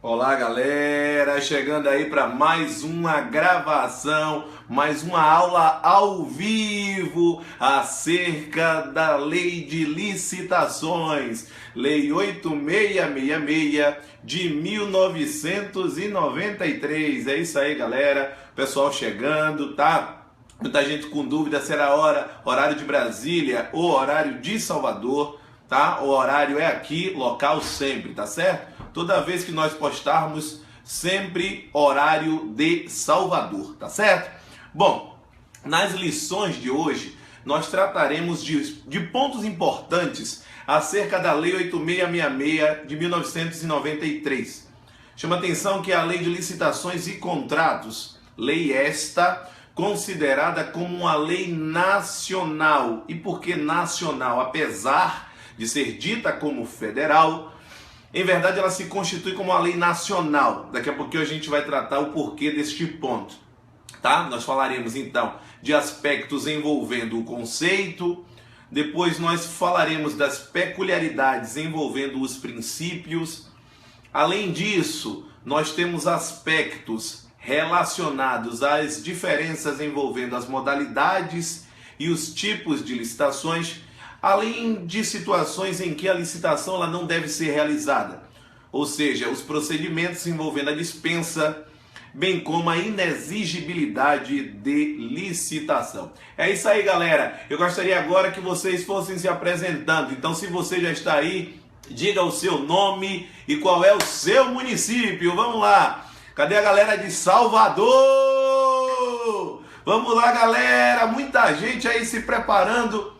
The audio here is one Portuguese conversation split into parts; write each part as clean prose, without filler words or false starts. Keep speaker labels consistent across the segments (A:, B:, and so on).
A: Olá, galera, chegando aí para mais uma gravação, mais uma aula ao vivo acerca da Lei de Licitações, Lei 8666 de 1993. É isso aí, galera. Pessoal chegando, tá? Muita gente com dúvida se era horário de Brasília ou horário de Salvador, tá? O horário é aqui, local sempre, tá certo? Toda vez que nós postarmos, sempre horário de Salvador, tá certo? Bom, nas lições de hoje, nós trataremos de pontos importantes acerca da Lei 8666 de 1993. Chama atenção que a Lei de Licitações e Contratos, lei esta, considerada como uma lei nacional. E por que nacional? Apesar de ser dita como federal, em verdade ela se constitui como uma lei nacional. Daqui a pouquinho a gente vai tratar o porquê deste ponto, tá? Nós falaremos então de aspectos envolvendo o conceito, depois nós falaremos das peculiaridades envolvendo os princípios. Além disso, nós temos aspectos relacionados às diferenças envolvendo as modalidades e os tipos de licitações, além de situações em que a licitação ela não deve ser realizada, ou seja, os procedimentos envolvendo a dispensa, bem como a inexigibilidade de licitação. É isso aí, galera. Eu gostaria agora que vocês fossem se apresentando. Então, se você já está aí, diga o seu nome e qual é o seu município. Vamos lá. Cadê a galera de Salvador? Vamos lá, galera. Muita gente aí se preparando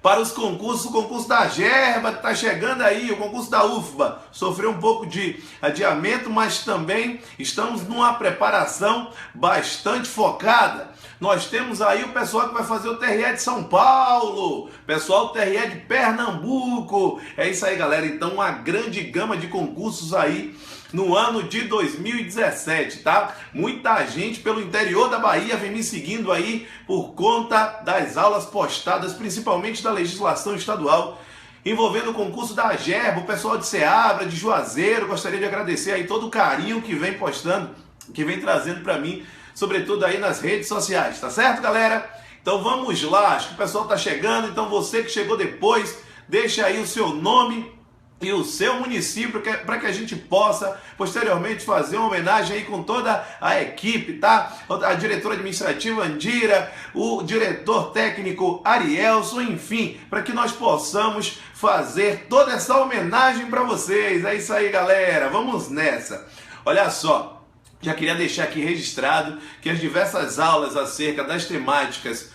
A: para os concursos. O concurso da Gerba está chegando aí, o concurso da UFBA sofreu um pouco de adiamento, mas também estamos numa preparação bastante focada. Nós temos aí o pessoal que vai fazer o TRE de São Paulo, pessoal do TRE de Pernambuco. É isso aí, galera. Então, uma grande gama de concursos aí no ano de 2017, tá? Muita gente pelo interior da Bahia vem me seguindo aí por conta das aulas postadas, principalmente da legislação estadual, envolvendo o concurso da Gerba, o pessoal de Ceabra, de Juazeiro. Gostaria de agradecer aí todo o carinho que vem postando, que vem trazendo para mim, sobretudo aí nas redes sociais, tá certo, galera? Então vamos lá, acho que o pessoal tá chegando, então você que chegou depois, deixa aí o seu nome e o seu município para que a gente possa posteriormente fazer uma homenagem aí com toda a equipe, tá? A diretora administrativa Andira, o diretor técnico Arielson, enfim, para que nós possamos fazer toda essa homenagem para vocês. É isso aí, galera, vamos nessa. Olha só, já queria deixar aqui registrado que as diversas aulas acerca das temáticas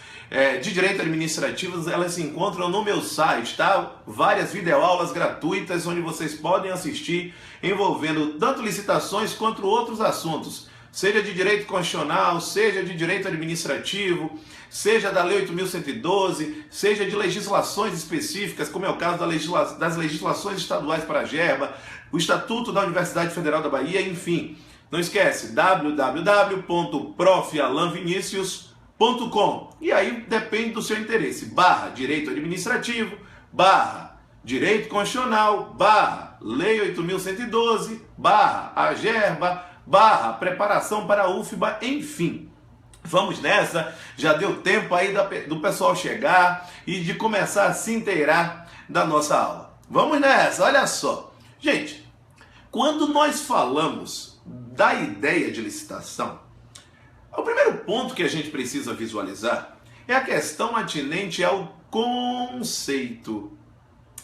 A: de direito administrativo, elas se encontram no meu site, tá? Várias videoaulas gratuitas onde vocês podem assistir, envolvendo tanto licitações quanto outros assuntos, seja de direito constitucional, seja de direito administrativo, seja da Lei 8.112, seja de legislações específicas, como é o caso das legislações estaduais para a Gerba, o Estatuto da Universidade Federal da Bahia, enfim. Não esquece, www.profalanvinicius.com. E aí depende do seu interesse, /direito administrativo, /direito constitucional, lei 8.112, a Gerba, preparação para a UFBA, enfim. Vamos nessa, já deu tempo aí do pessoal chegar e de começar a se inteirar da nossa aula. Vamos nessa, olha só. Gente, quando nós falamos da ideia de licitação, o primeiro ponto que a gente precisa visualizar é a questão atinente ao conceito.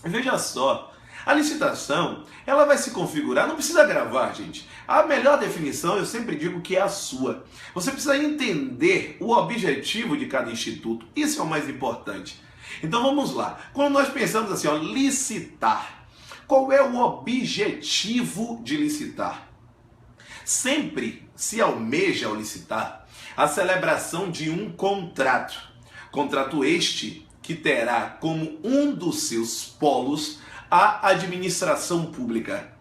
A: Veja só, a licitação, ela vai se configurar, não precisa gravar, gente. A melhor definição, eu sempre digo que é a sua. Você precisa entender o objetivo de cada instituto, isso é o mais importante. Então vamos lá, quando nós pensamos assim, licitar, qual é o objetivo de licitar? Sempre se almeja ao licitar a celebração de um contrato. Contrato este que terá como um dos seus polos a administração pública.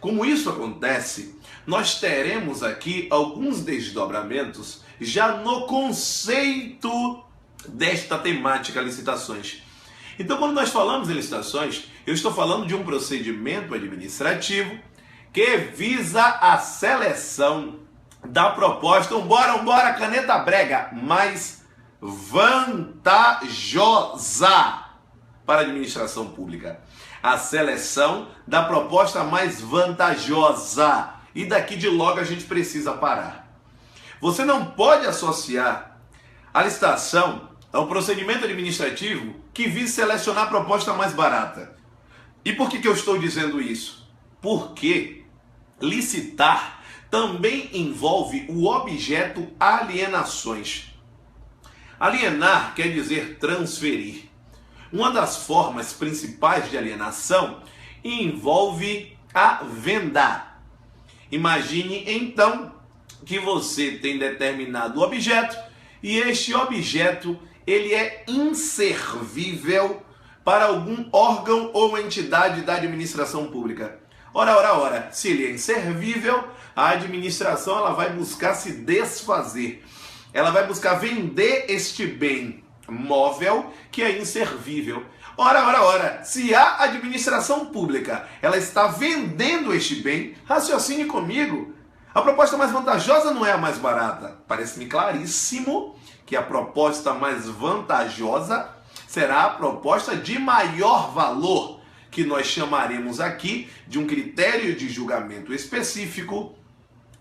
A: Como isso acontece, nós teremos aqui alguns desdobramentos já no conceito desta temática licitações. Então, quando nós falamos em licitações, eu estou falando de um procedimento administrativo que visa a seleção da proposta, vambora, caneta brega, mais vantajosa para a administração pública. A seleção da proposta mais vantajosa. E daqui de logo a gente precisa parar. Você não pode associar a licitação ao procedimento administrativo que visa selecionar a proposta mais barata. E por que eu estou dizendo isso? Porque licitar também envolve o objeto alienações. Alienar quer dizer transferir. Uma das formas principais de alienação envolve a venda. Imagine então que você tem determinado objeto e este objeto ele é inservível para algum órgão ou entidade da administração pública. Ora, se ele é inservível, a administração ela vai buscar se desfazer. Ela vai buscar vender este bem móvel que é inservível. Ora, se a administração pública ela está vendendo este bem, raciocine comigo. A proposta mais vantajosa não é a mais barata. Parece-me claríssimo que a proposta mais vantajosa será a proposta de maior valor, que nós chamaremos aqui de um critério de julgamento específico,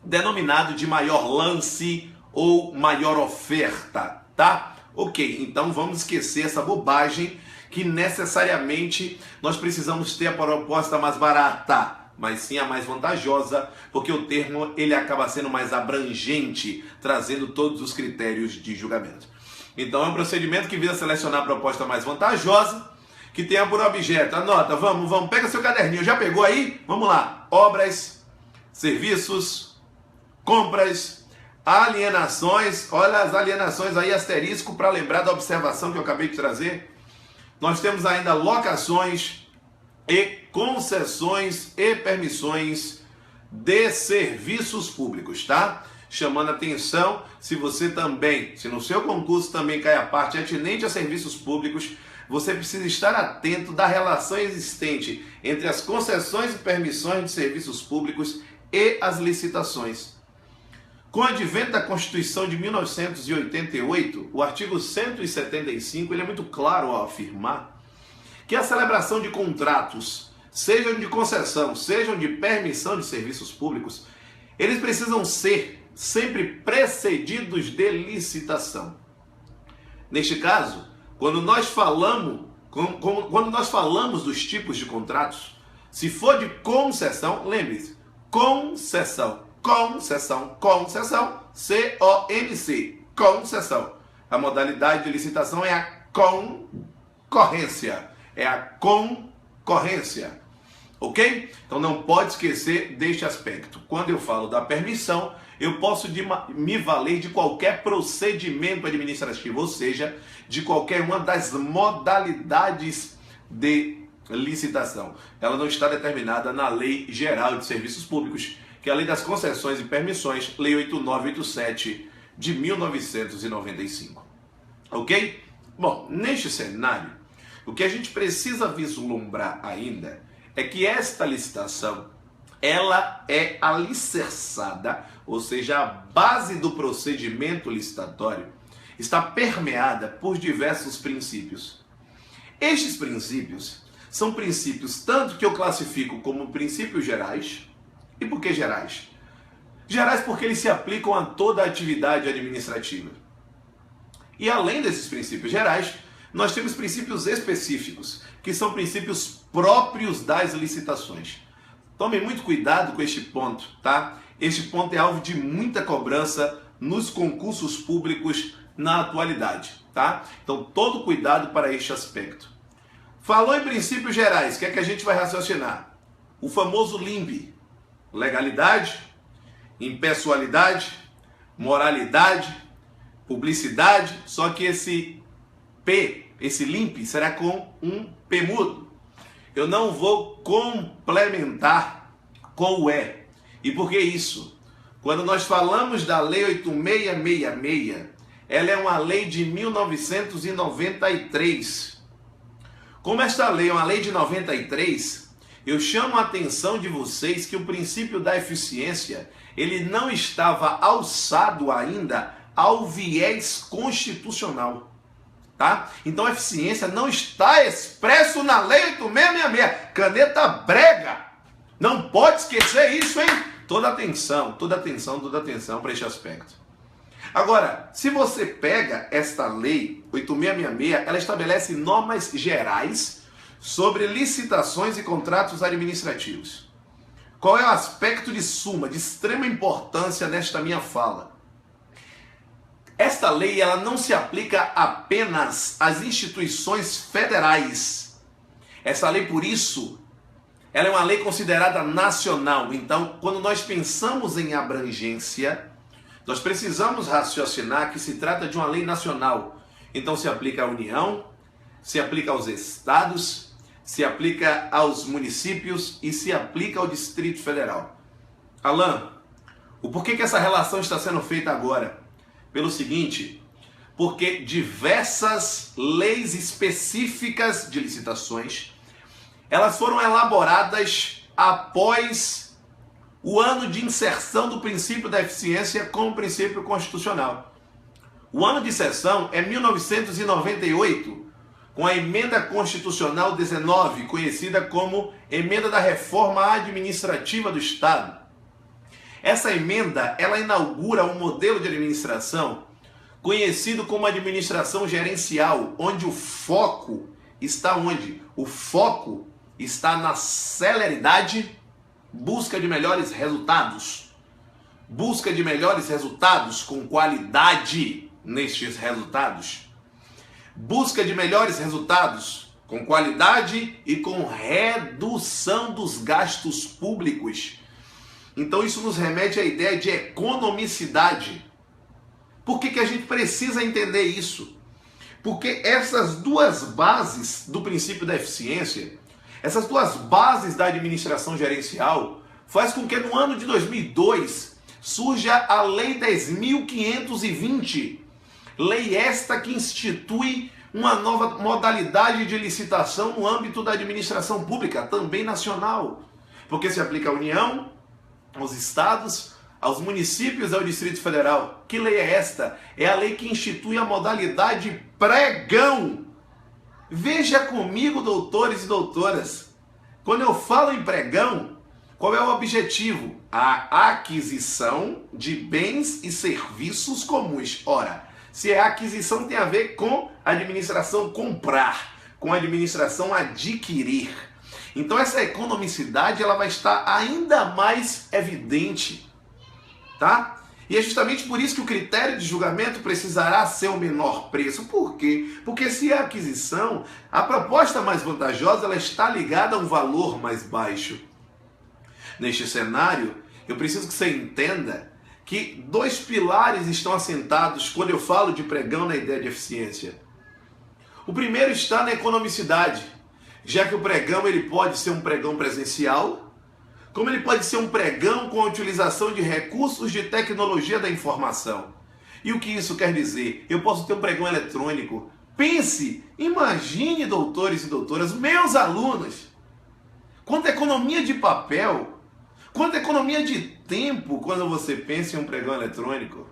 A: denominado de maior lance ou maior oferta, tá? Ok, então vamos esquecer essa bobagem que necessariamente nós precisamos ter a proposta mais barata, mas sim a mais vantajosa, porque o termo ele acaba sendo mais abrangente, trazendo todos os critérios de julgamento. Então é um procedimento que visa selecionar a proposta mais vantajosa, que tenha por objeto, anota, vamos, pega seu caderninho, já pegou aí? Vamos lá, obras, serviços, compras, alienações, olha as alienações aí, asterisco, para lembrar da observação que eu acabei de trazer. Nós temos ainda locações e concessões e permissões de serviços públicos, tá? Chamando a atenção, se no seu concurso também cai a parte atinente a serviços públicos, você precisa estar atento da relação existente entre as concessões e permissões de serviços públicos e as licitações. Com o advento da Constituição de 1988, o artigo 175 ele é muito claro ao afirmar que a celebração de contratos, sejam de concessão, sejam de permissão de serviços públicos, eles precisam ser sempre precedidos de licitação. Neste caso, quando nós falamos dos tipos de contratos, se for de concessão, lembre-se, concessão, C-O-N-C, concessão. A modalidade de licitação é a concorrência, ok? Então não pode esquecer deste aspecto. Quando eu falo da permissão, eu posso me valer de qualquer procedimento administrativo, ou seja, de qualquer uma das modalidades de licitação. Ela não está determinada na Lei Geral de Serviços Públicos, que é a Lei das Concessões e Permissões, Lei 8987 de 1995. Ok? Bom, neste cenário, o que a gente precisa vislumbrar ainda é que esta licitação, ela é alicerçada, ou seja, a base do procedimento licitatório está permeada por diversos princípios. Estes princípios são princípios tanto que eu classifico como princípios gerais. E por que gerais? Gerais porque eles se aplicam a toda a atividade administrativa. E além desses princípios gerais, nós temos princípios específicos, que são princípios próprios das licitações. Tomem muito cuidado com este ponto, tá? Este ponto é alvo de muita cobrança nos concursos públicos na atualidade, tá? Então, todo cuidado para este aspecto. Falou em princípios gerais, o que é que a gente vai raciocinar? O famoso LIMP. Legalidade, impessoalidade, moralidade, publicidade, só que esse P, esse LIMP, será com um P mudo. Eu não vou complementar com o E. E por que isso? Quando nós falamos da Lei 8666, ela é uma lei de 1993. Como esta lei é uma lei de 93, eu chamo a atenção de vocês que o princípio da eficiência, ele não estava alçado ainda ao viés constitucional, tá? Então a eficiência não está expresso na Lei 8666, caneta brega. Não pode esquecer isso, hein? Toda atenção para este aspecto. Agora, se você pega esta lei 8666, ela estabelece normas gerais sobre licitações e contratos administrativos. Qual é o aspecto de suma, de extrema importância nesta minha fala? Esta lei ela não se aplica apenas às instituições federais. Essa lei, por isso, ela é uma lei considerada nacional. Então, quando nós pensamos em abrangência, nós precisamos raciocinar que se trata de uma lei nacional. Então, se aplica à União, se aplica aos estados, se aplica aos municípios e se aplica ao Distrito Federal. Alan, o porquê que essa relação está sendo feita agora? Pelo seguinte, porque diversas leis específicas de licitações, elas foram elaboradas após o ano de inserção do princípio da eficiência como princípio constitucional. O ano de inserção é 1998, com a Emenda Constitucional 19, conhecida como Emenda da Reforma Administrativa do Estado. Essa emenda, ela inaugura um modelo de administração conhecido como administração gerencial, onde o foco está onde? O foco está na celeridade, busca de melhores resultados. Busca de melhores resultados com qualidade nestes resultados. Busca de melhores resultados com qualidade e com redução dos gastos públicos. Então isso nos remete à ideia de economicidade. Por que a gente precisa entender isso? Porque essas duas bases do princípio da eficiência, essas duas bases da administração gerencial, faz com que no ano de 2002 surja a Lei 10.520, lei esta que institui uma nova modalidade de licitação no âmbito da administração pública, também nacional, porque se aplica à União, aos estados, aos municípios e ao Distrito Federal. Que lei é esta? É a lei que institui a modalidade pregão. Veja comigo, doutores e doutoras, quando eu falo em pregão, qual é o objetivo? A aquisição de bens e serviços comuns. Ora, se é aquisição, tem a ver com administração comprar, com administração adquirir. Então essa economicidade ela vai estar ainda mais evidente, tá? E é justamente por isso que o critério de julgamento precisará ser o menor preço. Por quê? Porque se é aquisição, a proposta mais vantajosa ela está ligada a um valor mais baixo. Neste cenário, eu preciso que você entenda que dois pilares estão assentados quando eu falo de pregão na ideia de eficiência. O primeiro está na economicidade, já que o pregão ele pode ser um pregão presencial, como ele pode ser um pregão com a utilização de recursos de tecnologia da informação. E o que isso quer dizer? Eu posso ter um pregão eletrônico. Pense, imagine, doutores e doutoras, meus alunos, quanta economia de papel, quanta economia de tempo quando você pensa em um pregão eletrônico.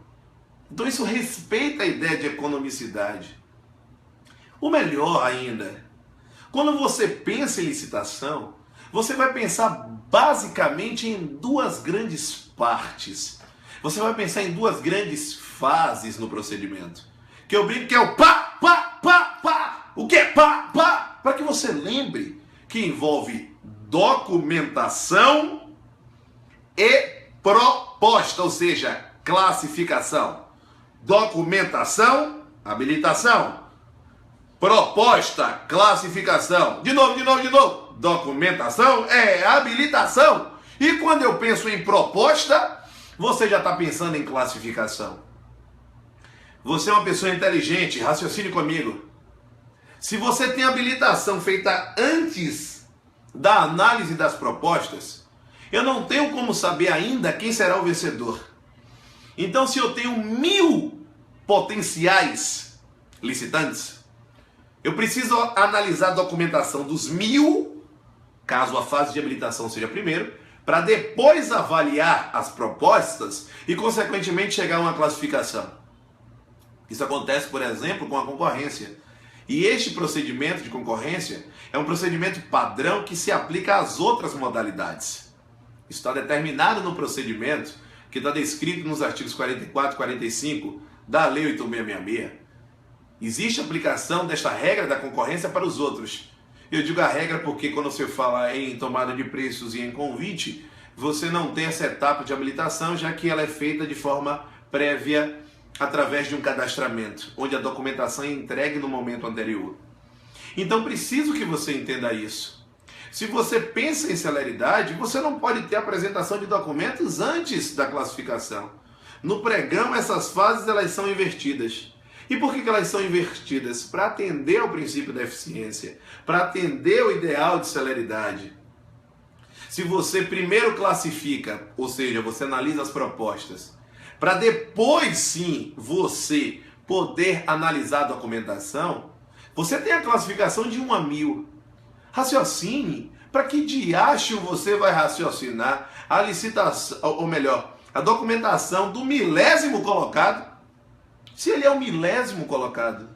A: Então isso respeita a ideia de economicidade. O melhor ainda, quando você pensa em licitação, você vai pensar basicamente em duas grandes partes. Você vai pensar em duas grandes fases no procedimento. Que eu brinco que é o pá, pá, pá, pá. O que é pá, pá? Para que você lembre que envolve documentação e proposta, ou seja, classificação. Documentação, habilitação. Proposta, classificação. De novo. Documentação é habilitação. E quando eu penso em proposta, você já está pensando em classificação. Você é uma pessoa inteligente, raciocine comigo. Se você tem habilitação feita antes da análise das propostas, eu não tenho como saber ainda quem será o vencedor. Então, se eu tenho 1000 potenciais licitantes, eu preciso analisar a documentação dos 1000 caso a fase de habilitação seja primeiro, para depois avaliar as propostas e, consequentemente, chegar a uma classificação. Isso acontece, por exemplo, com a concorrência. E este procedimento de concorrência é um procedimento padrão que se aplica às outras modalidades. Isso está determinado no procedimento que está descrito nos artigos 44 e 45 da Lei 8666. Existe aplicação desta regra da concorrência para os outros. Eu digo a regra porque quando você fala em tomada de preços e em convite, você não tem essa etapa de habilitação, já que ela é feita de forma prévia através de um cadastramento, onde a documentação é entregue no momento anterior. Então preciso que você entenda isso. Se você pensa em celeridade, você não pode ter apresentação de documentos antes da classificação. No pregão, essas fases elas são invertidas. E por que elas são invertidas? Para atender ao princípio da eficiência, para atender ao ideal de celeridade. Se você primeiro classifica, ou seja, você analisa as propostas, para depois sim você poder analisar a documentação, você tem a classificação de 1 a 1000. Raciocine, para que diacho você vai raciocinar a licitação, ou melhor, a documentação do 1000º colocado? Se ele é o 1000º colocado,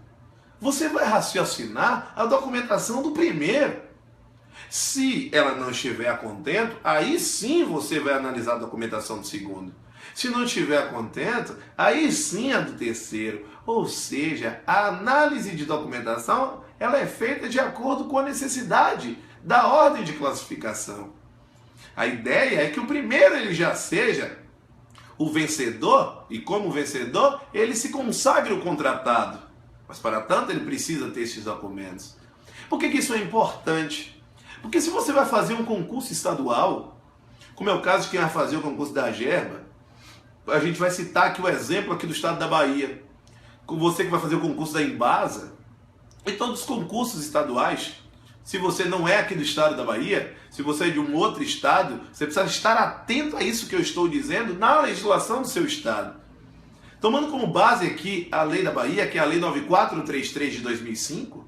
A: você vai raciocinar a documentação do primeiro. Se ela não estiver a contento, aí sim você vai analisar a documentação do segundo. Se não estiver a contento, aí sim a do terceiro. Ou seja, a análise de documentação ela é feita de acordo com a necessidade da ordem de classificação. A ideia é que o primeiro ele já seja o vencedor, e como vencedor, ele se consagre o contratado. Mas para tanto ele precisa ter esses documentos. Por que isso é importante? Porque se você vai fazer um concurso estadual, como é o caso de quem vai fazer o concurso da Gerba, a gente vai citar aqui o exemplo aqui do estado da Bahia. Com você que vai fazer o concurso da Embasa, e todos os concursos estaduais, se você não é aqui do estado da Bahia, se você é de um outro estado, você precisa estar atento a isso que eu estou dizendo na legislação do seu estado. Tomando como base aqui a lei da Bahia, que é a lei 9433 de 2005,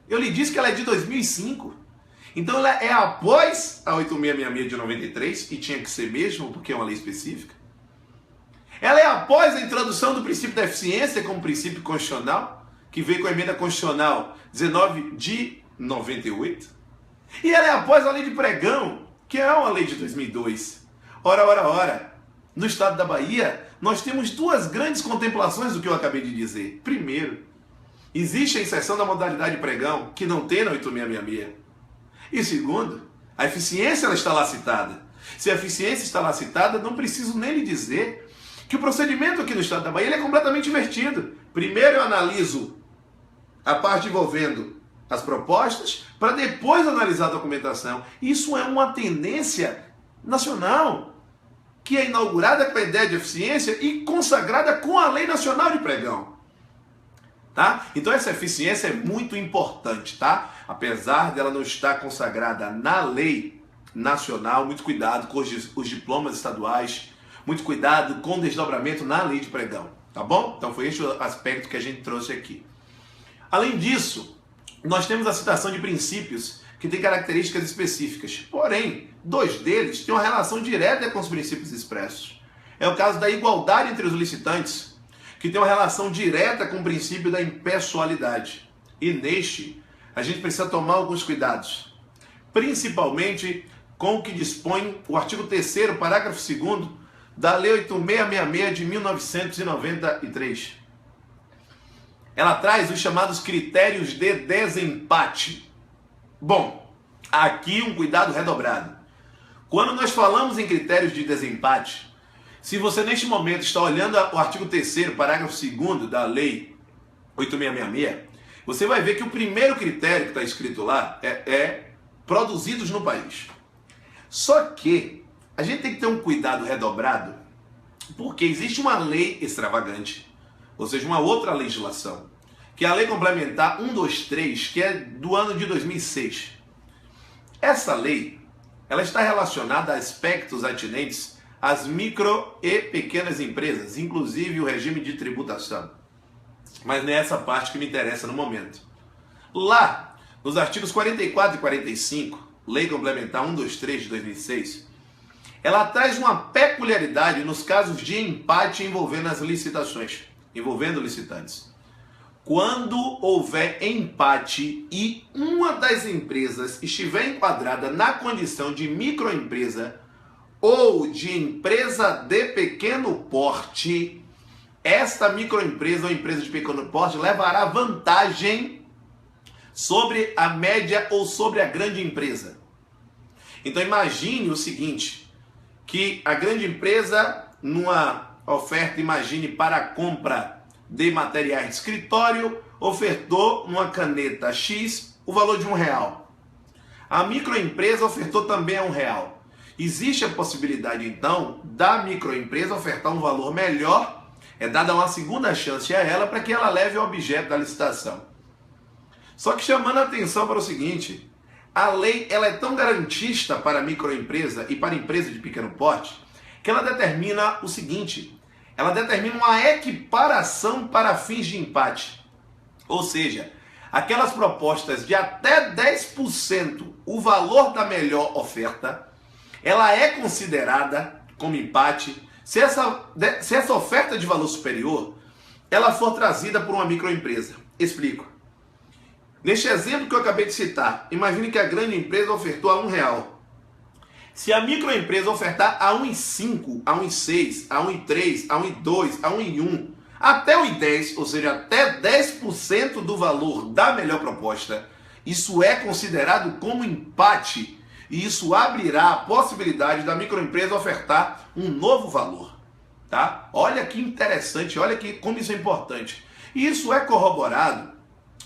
A: eu lhe disse que ela é de 2005. Então ela é após a 8666 de 93, e tinha que ser mesmo, porque é uma lei específica. Ela é após a introdução do princípio da eficiência como princípio constitucional, que veio com a emenda constitucional 19 de 98. E ela é após a lei de pregão, que é uma lei de 2002. Ora. No estado da Bahia, nós temos duas grandes contemplações do que eu acabei de dizer. Primeiro, existe a inserção da modalidade pregão, que não tem na 8666. E segundo, a eficiência ela está lá citada. Se a eficiência está lá citada, não preciso nem lhe dizer que o procedimento aqui no estado da Bahia ele é completamente invertido. Primeiro eu analiso a parte envolvendo as propostas, para depois analisar a documentação. Isso é uma tendência nacional, que é inaugurada com a ideia de eficiência e consagrada com a Lei Nacional de Pregão. Tá? Então essa eficiência é muito importante, tá? Apesar dela não estar consagrada na lei nacional, muito cuidado com os diplomas estaduais, muito cuidado com o desdobramento na lei de pregão, tá bom? Então foi este o aspecto que a gente trouxe aqui. Além disso, nós temos a citação de princípios que têm características específicas, porém, 2 deles têm uma relação direta com os princípios expressos. É o caso da igualdade entre os licitantes, que tem uma relação direta com o princípio da impessoalidade. E neste, a gente precisa tomar alguns cuidados, principalmente com o que dispõe o artigo 3º, parágrafo 2º, da Lei 8666 de 1993. Ela traz os chamados critérios de desempate. Bom, aqui um cuidado redobrado. Quando nós falamos em critérios de desempate, se você neste momento está olhando o artigo 3º, parágrafo 2º da Lei 8666, você vai ver que o primeiro critério que está escrito lá é produzidos no país. Só que a gente tem que ter um cuidado redobrado, porque existe uma lei extravagante, ou seja, uma outra legislação, que é a Lei Complementar 123, que é do ano de 2006. Essa lei, ela está relacionada a aspectos atinentes às micro e pequenas empresas, inclusive o regime de tributação. Mas não é essa parte que me interessa no momento. Lá, nos artigos 44 e 45, Lei Complementar 123 de 2006, ela traz uma peculiaridade nos casos de empate envolvendo as licitações, envolvendo licitantes. Quando houver empate e uma das empresas estiver enquadrada na condição de microempresa ou de empresa de pequeno porte, esta microempresa ou empresa de pequeno porte levará vantagem sobre a média ou sobre a grande empresa. Então imagine o seguinte, que a grande empresa, numa oferta, imagine para a compra de materiais de escritório, ofertou uma caneta X o valor de R$1. A microempresa ofertou também a R$1. Existe a possibilidade, então, da microempresa ofertar um valor melhor, é dada uma segunda chance a ela para que ela leve o objeto da licitação. Só que chamando a atenção para o seguinte, a lei ela é tão garantista para a microempresa e para a empresa de pequeno porte, que ela determina o seguinte, ela determina uma equiparação para fins de empate. Ou seja, aquelas propostas de até 10% o valor da melhor oferta, ela é considerada como empate se essa oferta de valor superior, ela for trazida por uma microempresa. Explico. Neste exemplo que eu acabei de citar, imagine que a grande empresa ofertou a R$1. Se a microempresa ofertar a 1,5, a 1,6, a 1,3, a 1,2, a 1,1, até 1,10, ou seja, até 10% do valor da melhor proposta, isso é considerado como empate e isso abrirá a possibilidade da microempresa ofertar um novo valor. Tá? Olha que interessante, olha que, como isso é importante. E isso é corroborado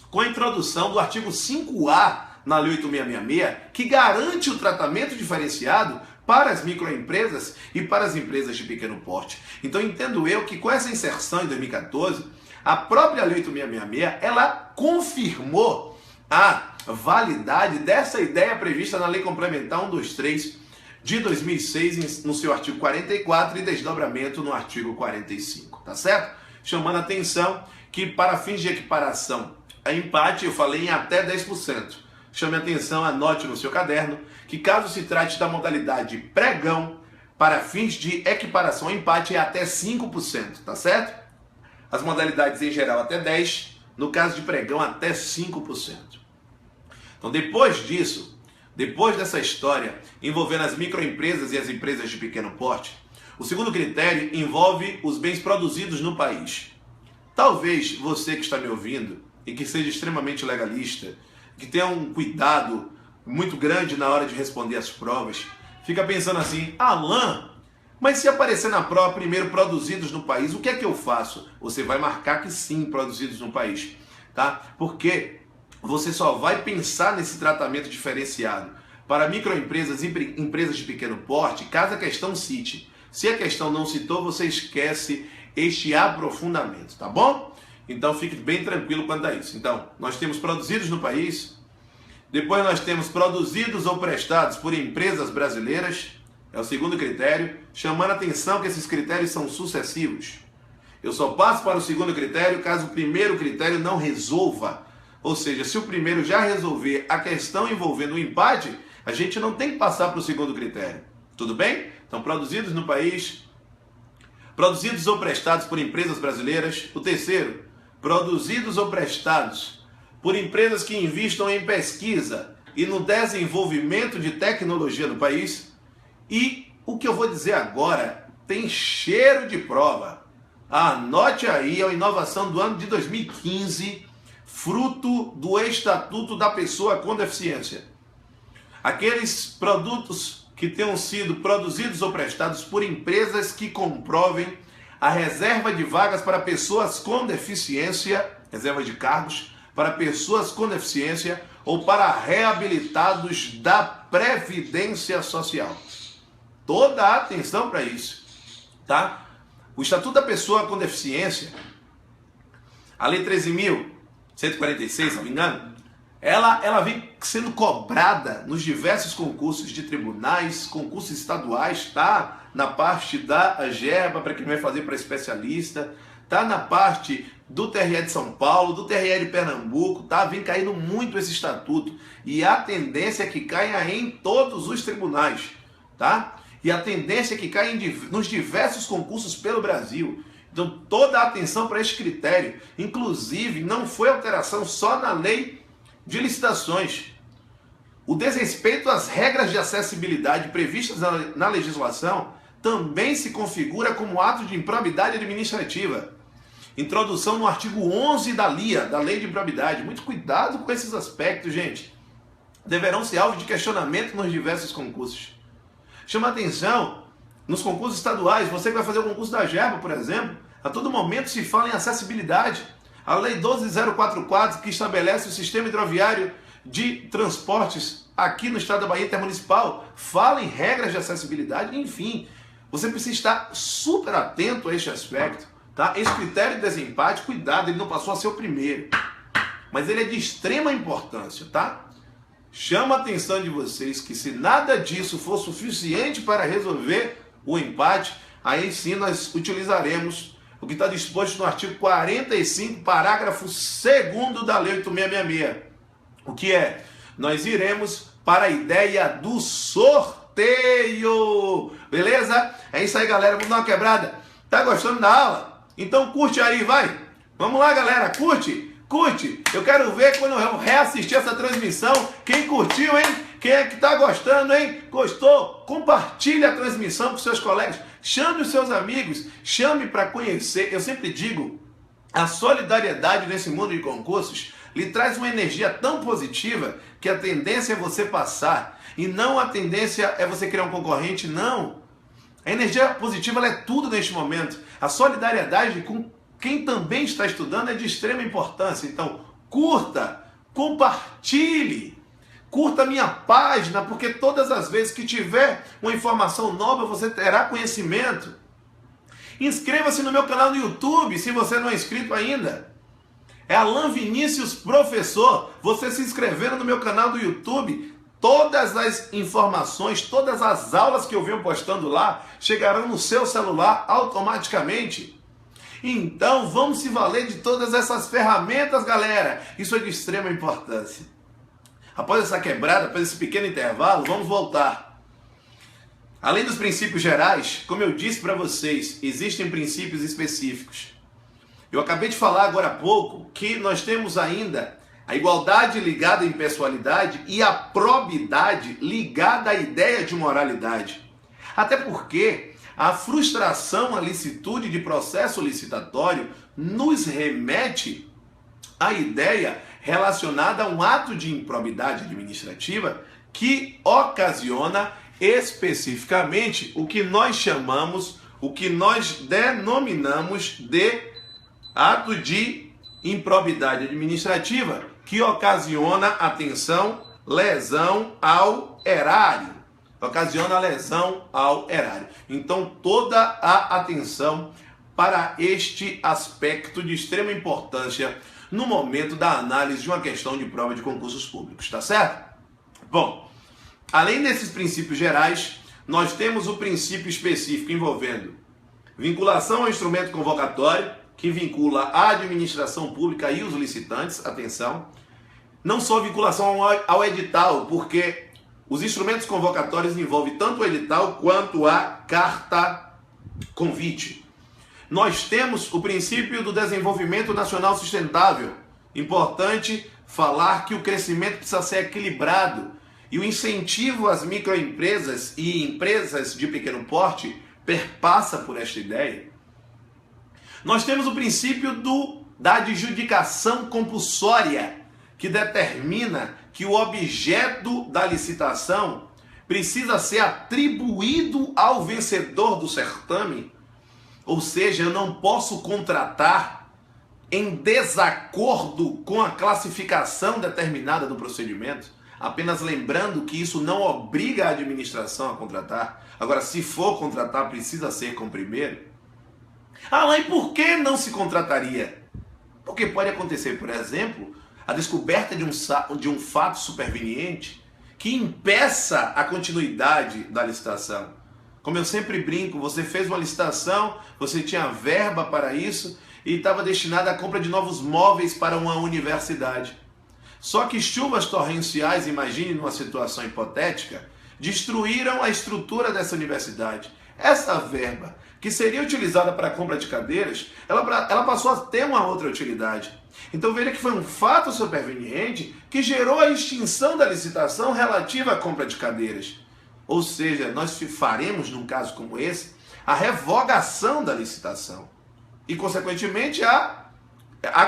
A: com a introdução do artigo 5A na Lei 8666, que garante o tratamento diferenciado para as microempresas e para as empresas de pequeno porte. Então entendo eu que com essa inserção em 2014, a própria Lei 8666, ela confirmou a validade dessa ideia prevista na Lei Complementar 123 de 2006, no seu artigo 44 e desdobramento no artigo 45, tá certo? Chamando a atenção que para fins de equiparação a empate, eu falei em até 10%. Chame a atenção, anote no seu caderno, que caso se trate da modalidade pregão, para fins de equiparação ao empate é até 5%, tá certo? As modalidades em geral até 10%, no caso de pregão até 5%. Então depois disso, depois dessa história envolvendo as microempresas e as empresas de pequeno porte, o segundo critério envolve os bens produzidos no país. Talvez você que está me ouvindo e que seja extremamente legalista, que tenha um cuidado muito grande na hora de responder as provas, fica pensando assim, Alan, mas se aparecer na prova primeiro produzidos no país, o que é que eu faço? Você vai marcar que sim, produzidos no país, tá? Porque você só vai pensar nesse tratamento diferenciado para microempresas e empresas de pequeno porte, caso a questão cite. Se a questão não citou, você esquece este aprofundamento, tá bom? Então fique bem tranquilo quanto a isso. Então, nós temos produzidos no país, depois nós temos produzidos ou prestados por empresas brasileiras, é o segundo critério, chamando a atenção que esses critérios são sucessivos. Eu só passo para o segundo critério caso o primeiro critério não resolva. Ou seja, se o primeiro já resolver a questão envolvendo o empate, a gente não tem que passar para o segundo critério. Tudo bem? Então, produzidos no país, produzidos ou prestados por empresas brasileiras. O terceiro, produzidos ou prestados por empresas que investam em pesquisa e no desenvolvimento de tecnologia no país. E o que eu vou dizer agora tem cheiro de prova. Anote aí a inovação do ano de 2015, fruto do Estatuto da Pessoa com Deficiência. Aqueles produtos que tenham sido produzidos ou prestados por empresas que comprovem a reserva de vagas para pessoas com deficiência, reserva de cargos, para pessoas com deficiência ou para reabilitados da Previdência Social. Toda a atenção para isso, tá? O Estatuto da Pessoa com Deficiência, a Lei 13.146, se não me engano, ela vem sendo cobrada nos diversos concursos de tribunais, concursos estaduais, tá? Na parte da gerba, para quem vai fazer para especialista, está na parte do TRE de São Paulo, do TRE de Pernambuco, tá? Vem caindo muito esse estatuto e a tendência é que caia em todos os tribunais, tá? E a tendência é que caia nos diversos concursos pelo Brasil. Então toda a atenção para este critério. Inclusive não foi alteração só na lei de licitações. O desrespeito às regras de acessibilidade previstas na legislação também se configura como ato de improbidade administrativa. Introdução no artigo 11 da LIA, da Lei de Improbidade. Muito cuidado com esses aspectos, gente. Deverão ser alvo de questionamento nos diversos concursos. Chama atenção, nos concursos estaduais, você que vai fazer o concurso da GERBA, por exemplo, a todo momento se fala em acessibilidade. A Lei 12044, que estabelece o sistema hidroviário de transportes aqui no estado da Bahia intermunicipal, fala em regras de acessibilidade, enfim. Você precisa estar super atento a este aspecto, tá? Esse critério de desempate, cuidado, ele não passou a ser o primeiro, mas ele é de extrema importância, tá? Chama a atenção de vocês que se nada disso for suficiente para resolver o empate, aí sim nós utilizaremos o que está disposto no artigo 45, parágrafo 2º da Lei 8666. O que é? Nós iremos para a ideia do sorteio. Beleza? É isso aí, galera. Vamos dar uma quebrada. Tá gostando da aula? Então curte aí, vai. Vamos lá, galera. Curte. Curte. Eu quero ver quando eu reassistir essa transmissão. Quem curtiu, hein? Quem é que tá gostando, hein? Gostou? Compartilhe a transmissão com seus colegas. Chame os seus amigos. Chame para conhecer. Eu sempre digo, a solidariedade nesse mundo de concursos lhe traz uma energia tão positiva que a tendência é você passar. E não a tendência é você criar um concorrente, não. A energia positiva ela é tudo neste momento. A solidariedade com quem também está estudando é de extrema importância. Então, curta, compartilhe, curta a minha página, porque todas as vezes que tiver uma informação nova, você terá conhecimento. Inscreva-se no meu canal no YouTube, se você não é inscrito ainda. É Alan Vinícius Professor. Você se inscrevendo no meu canal do YouTube, todas as informações, todas as aulas que eu venho postando lá, chegarão no seu celular automaticamente. Então, vamos se valer de todas essas ferramentas, galera. Isso é de extrema importância. Após essa quebrada, após esse pequeno intervalo, vamos voltar. Além dos princípios gerais, como eu disse para vocês, existem princípios específicos. Eu acabei de falar agora há pouco que nós temos ainda a igualdade ligada à impessoalidade e a probidade ligada à ideia de moralidade. Até porque a frustração à licitude de processo licitatório nos remete à ideia relacionada a um ato de improbidade administrativa que ocasiona especificamente o que nós chamamos, o que nós denominamos de ato de improbidade administrativa, que ocasiona, atenção, lesão ao erário. Ocasiona lesão ao erário. Então, toda a atenção para este aspecto de extrema importância no momento da análise de uma questão de prova de concursos públicos, tá certo? Bom, além desses princípios gerais, nós temos o princípio específico envolvendo vinculação ao instrumento convocatório, que vincula a administração pública e os licitantes, atenção, não só vinculação ao edital, porque os instrumentos convocatórios envolvem tanto o edital quanto a carta convite. Nós temos o princípio do desenvolvimento nacional sustentável. Importante falar que o crescimento precisa ser equilibrado e o incentivo às microempresas e empresas de pequeno porte perpassa por esta ideia. Nós temos o princípio da adjudicação compulsória, que determina que o objeto da licitação precisa ser atribuído ao vencedor do certame. Ou seja, eu não posso contratar em desacordo com a classificação determinada do procedimento, apenas lembrando que isso não obriga a administração a contratar. Agora, se for contratar, precisa ser com o primeiro. Ah, e por que não se contrataria? Porque pode acontecer, por exemplo, a descoberta de um fato superveniente que impeça a continuidade da licitação. Como eu sempre brinco, você fez uma licitação, você tinha verba para isso e estava destinada à compra de novos móveis para uma universidade. Só que chuvas torrenciais, imagine numa situação hipotética, destruíram a estrutura dessa universidade. Essa verba, que seria utilizada para a compra de cadeiras, ela passou a ter uma outra utilidade. Então veja que foi um fato superveniente que gerou a extinção da licitação relativa à compra de cadeiras. Ou seja, nós faremos, num caso como esse, a revogação da licitação. E, consequentemente, a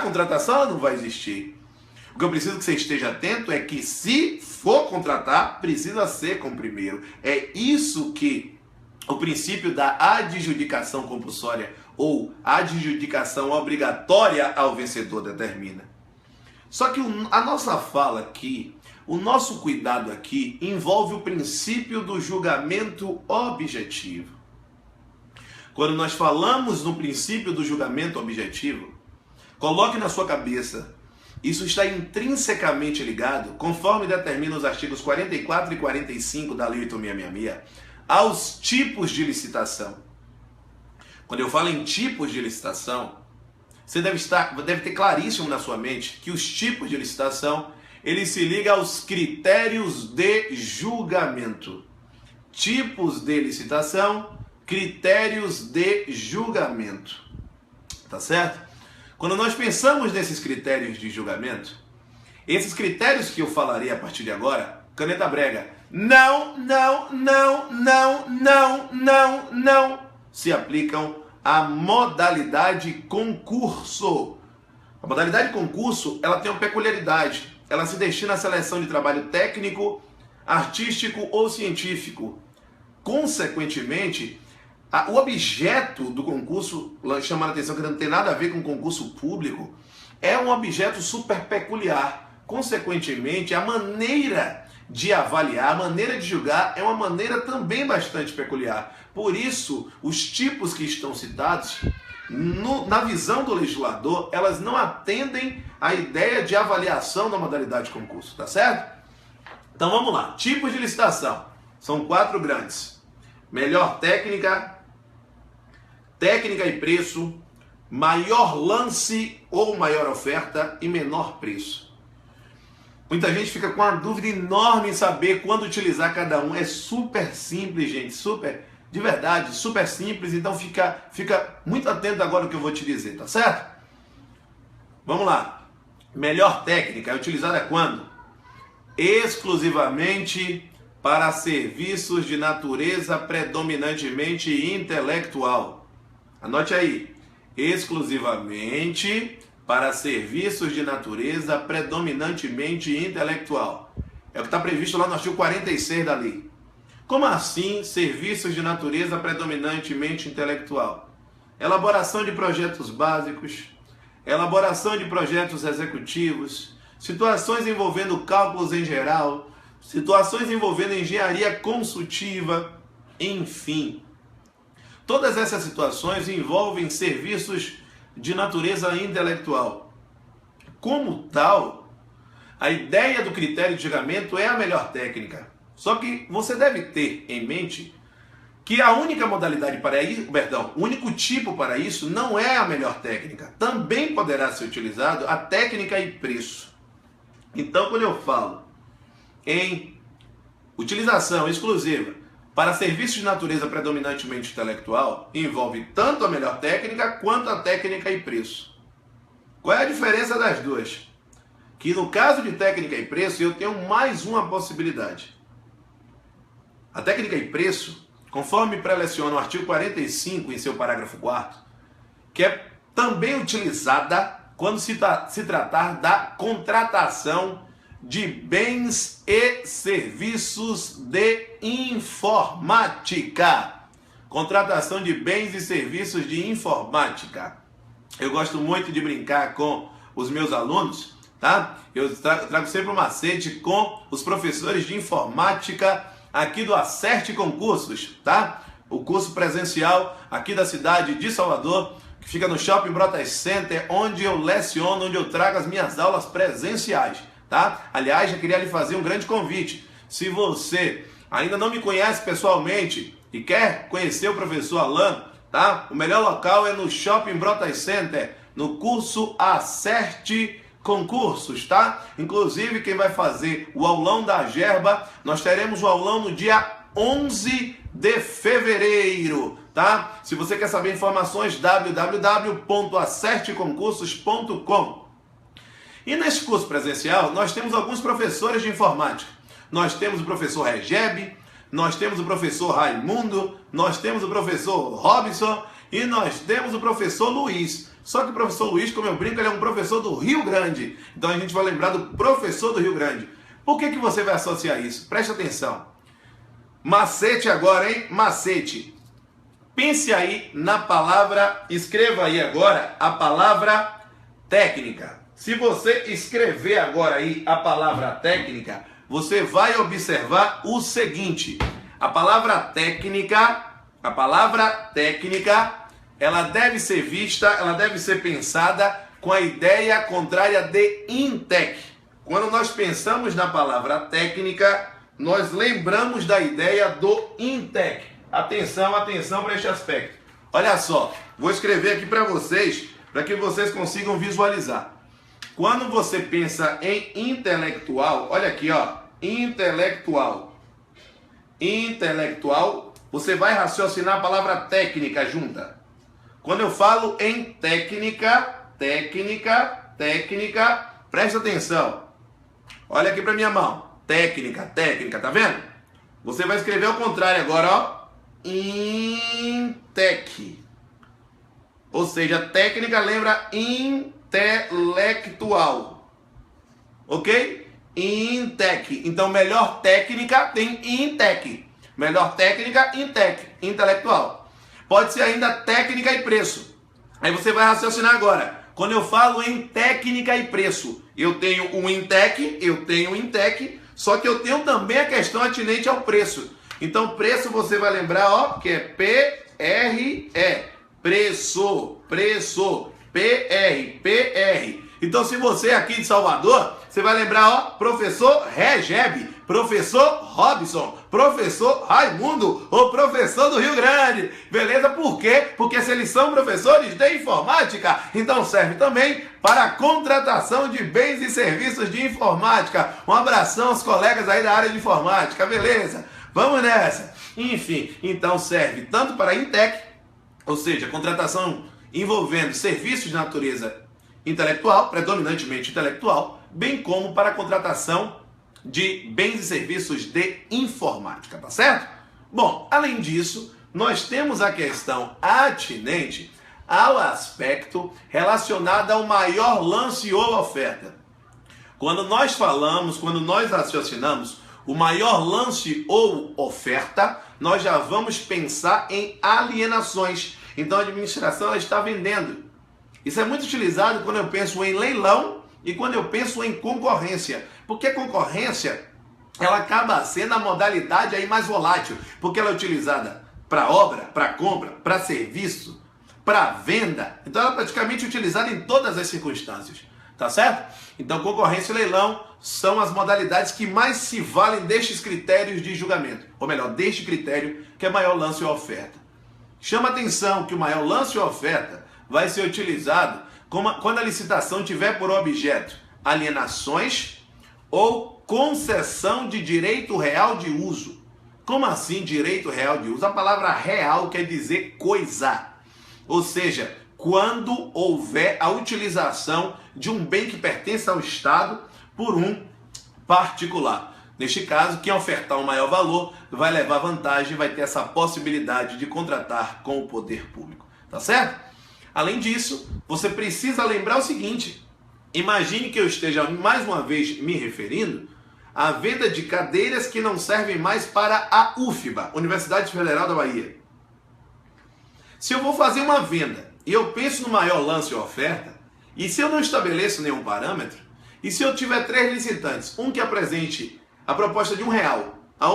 A: contratação ela não vai existir. O que eu preciso que você esteja atento é que, se for contratar, precisa ser com o primeiro. É isso que o princípio da adjudicação compulsória ou adjudicação obrigatória ao vencedor determina. Só que a nossa fala aqui, o nosso cuidado aqui, envolve o princípio do julgamento objetivo. Quando nós falamos no princípio do julgamento objetivo, coloque na sua cabeça, isso está intrinsecamente ligado, conforme determina os artigos 44 e 45 da Lei 8.666, aos tipos de licitação. Quando eu falo em tipos de licitação, você deve ter claríssimo na sua mente que os tipos de licitação, eles se ligam aos critérios de julgamento. Tipos de licitação, critérios de julgamento. Tá certo? Quando nós pensamos nesses critérios de julgamento, esses critérios que eu falarei a partir de agora, caneta brega, não se aplicam à modalidade concurso. A modalidade concurso, ela tem uma peculiaridade. Ela se destina à seleção de trabalho técnico, artístico ou científico. Consequentemente, o objeto do concurso, chamando a atenção que não tem nada a ver com concurso público, é um objeto super peculiar. Consequentemente, a maneira de avaliar, a maneira de julgar é uma maneira também bastante peculiar. Por isso, os tipos que estão citados, na visão do legislador, elas não atendem à ideia de avaliação da modalidade de concurso, tá certo? Então vamos lá, tipos de licitação, são 4 grandes: melhor técnica, técnica e preço, maior lance ou maior oferta e menor preço. Muita gente fica com uma dúvida enorme em saber quando utilizar cada um. É super simples, gente, de verdade, super simples. Então fica muito atento agora ao que eu vou te dizer, tá certo? Vamos lá. Melhor técnica é utilizada quando? Exclusivamente para serviços de natureza predominantemente intelectual. Anote aí. Exclusivamente para serviços de natureza predominantemente intelectual. É o que está previsto lá no artigo 46 da lei. Como assim serviços de natureza predominantemente intelectual? Elaboração de projetos básicos, elaboração de projetos executivos, situações envolvendo cálculos em geral, situações envolvendo engenharia consultiva, enfim. Todas essas situações envolvem serviços de natureza intelectual. Como tal, a ideia do critério de julgamento é a melhor técnica. Só que você deve ter em mente que a única modalidade para isso, o único tipo para isso não é a melhor técnica. Também poderá ser utilizado a técnica e preço. Então, quando eu falo em utilização exclusiva para serviços de natureza predominantemente intelectual, envolve tanto a melhor técnica quanto a técnica e preço. Qual é a diferença das duas? Que no caso de técnica e preço, eu tenho mais uma possibilidade. A técnica e preço, conforme preleciona o artigo 45 em seu parágrafo 4º, que é também utilizada quando se tratar da contratação de bens e serviços de informática. Contratação de bens e serviços de informática. Eu gosto muito de brincar com os meus alunos, tá? Eu trago sempre um macete com os professores de informática aqui do Acerte Concursos, tá? O curso presencial aqui da cidade de Salvador, que fica no Shopping Brotas Center, onde eu leciono, onde eu trago as minhas aulas presenciais. Tá? Aliás, eu queria lhe fazer um grande convite. Se você ainda não me conhece pessoalmente e quer conhecer o professor Alan, tá? O melhor local é no Shopping Brotas Center, no curso Acerte Concursos, tá? Inclusive, quem vai fazer o aulão da Gerba, nós teremos o aulão no dia 11 de fevereiro, tá? Se você quer saber informações, www.acerteconcursos.com. E nesse curso presencial, nós temos alguns professores de informática. Nós temos o professor Regeb, nós temos o professor Raimundo, nós temos o professor Robson e nós temos o professor Luiz. Só que o professor Luiz, como eu brinco, ele é um professor do Rio Grande. Então a gente vai lembrar do professor do Rio Grande. Por que você vai associar isso? Preste atenção. Macete agora, hein? Macete. Pense aí na palavra, escreva aí agora a palavra técnica. Se você escrever agora aí a palavra técnica, você vai observar o seguinte. A palavra técnica, ela deve ser vista, ela deve ser pensada com a ideia contrária de Intec. Quando nós pensamos na palavra técnica, nós lembramos da ideia do Intec. Atenção, atenção para este aspecto. Olha só, vou escrever aqui para vocês, para que vocês consigam visualizar. Quando você pensa em intelectual, olha aqui, ó, intelectual, você vai raciocinar a palavra técnica junta. Quando eu falo em técnica, presta atenção. Olha aqui para minha mão. Técnica, tá vendo? Você vai escrever ao contrário agora, ó. Intec. Ou seja, técnica lembra intelectual. Ok? Intec. Então, melhor técnica tem Intec. Melhor técnica, Intec. Intelectual. Pode ser ainda técnica e preço. Aí você vai raciocinar agora. Quando eu falo em técnica e preço, eu tenho o Intec, só que eu tenho também a questão atinente ao preço. Então, preço você vai lembrar, ó, que é PRE. Preço. PR. Então, se você é aqui de Salvador, você vai lembrar, ó, professor Regeb, professor Robson, professor Raimundo, o professor do Rio Grande. Beleza? Por quê? Porque se eles são professores de informática, então serve também para a contratação de bens e serviços de informática. Um abração aos colegas aí da área de informática, beleza? Vamos nessa. Enfim, então serve tanto para a Intec, ou seja, contratação envolvendo serviços de natureza intelectual, predominantemente intelectual, bem como para a contratação de bens e serviços de informática, tá certo? Bom, além disso, nós temos a questão atinente ao aspecto relacionado ao maior lance ou oferta. Quando nós raciocinamos o maior lance ou oferta, nós já vamos pensar em alienações. Então a administração ela está vendendo. Isso é muito utilizado quando eu penso em leilão e quando eu penso em concorrência. Porque a concorrência ela acaba sendo a modalidade aí mais volátil, porque ela é utilizada para obra, para compra, para serviço, para venda. Então ela é praticamente utilizada em todas as circunstâncias. Tá certo? Então concorrência e leilão são as modalidades que mais se valem destes critérios de julgamento. Ou melhor, deste critério que é maior lance ou oferta. Chama atenção que o maior lance ou oferta vai ser utilizado quando a licitação tiver por objeto alienações ou concessão de direito real de uso. Como assim direito real de uso? A palavra real quer dizer coisa. Ou seja, quando houver a utilização de um bem que pertence ao Estado por um particular. Neste caso, quem ofertar um maior valor vai levar vantagem, vai ter essa possibilidade de contratar com o poder público. Tá certo? Além disso, você precisa lembrar o seguinte. Imagine que eu esteja mais uma vez me referindo à venda de cadeiras que não servem mais para a UFBA, Universidade Federal da Bahia. Se eu vou fazer uma venda e eu penso no maior lance ou oferta, e se eu não estabeleço nenhum parâmetro, e se eu tiver 3 licitantes, um que apresente a proposta de R$1,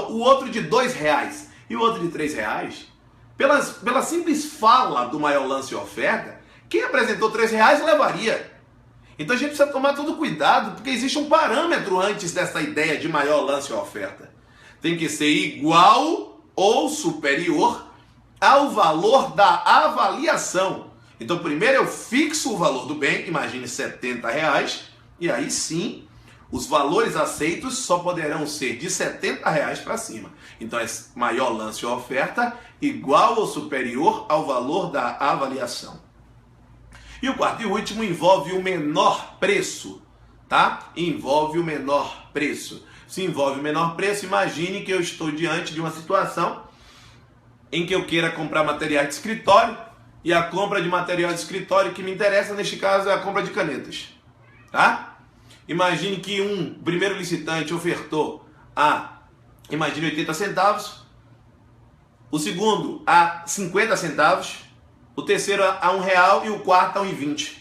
A: o outro de R$2 e o outro de R$3, pela simples fala do maior lance ou oferta, quem apresentou R$3 levaria. Então a gente precisa tomar todo cuidado, porque existe um parâmetro antes dessa ideia de maior lance ou oferta. Tem que ser igual ou superior ao valor da avaliação. Então primeiro eu fixo o valor do bem, imagine R$70, e aí sim os valores aceitos só poderão ser de R$70 para cima. Então é maior lance ou oferta igual ou superior ao valor da avaliação. E o quarto e último envolve o menor preço, tá? Envolve o menor preço. Se envolve o menor preço, imagine que eu estou diante de uma situação em que eu queira comprar material de escritório e a compra de material de escritório que me interessa, neste caso, é a compra de canetas, tá? Imagine que um primeiro licitante ofertou imagine 80 centavos, o segundo a 50 centavos, o terceiro a R$1 e o quarto a R$1,20.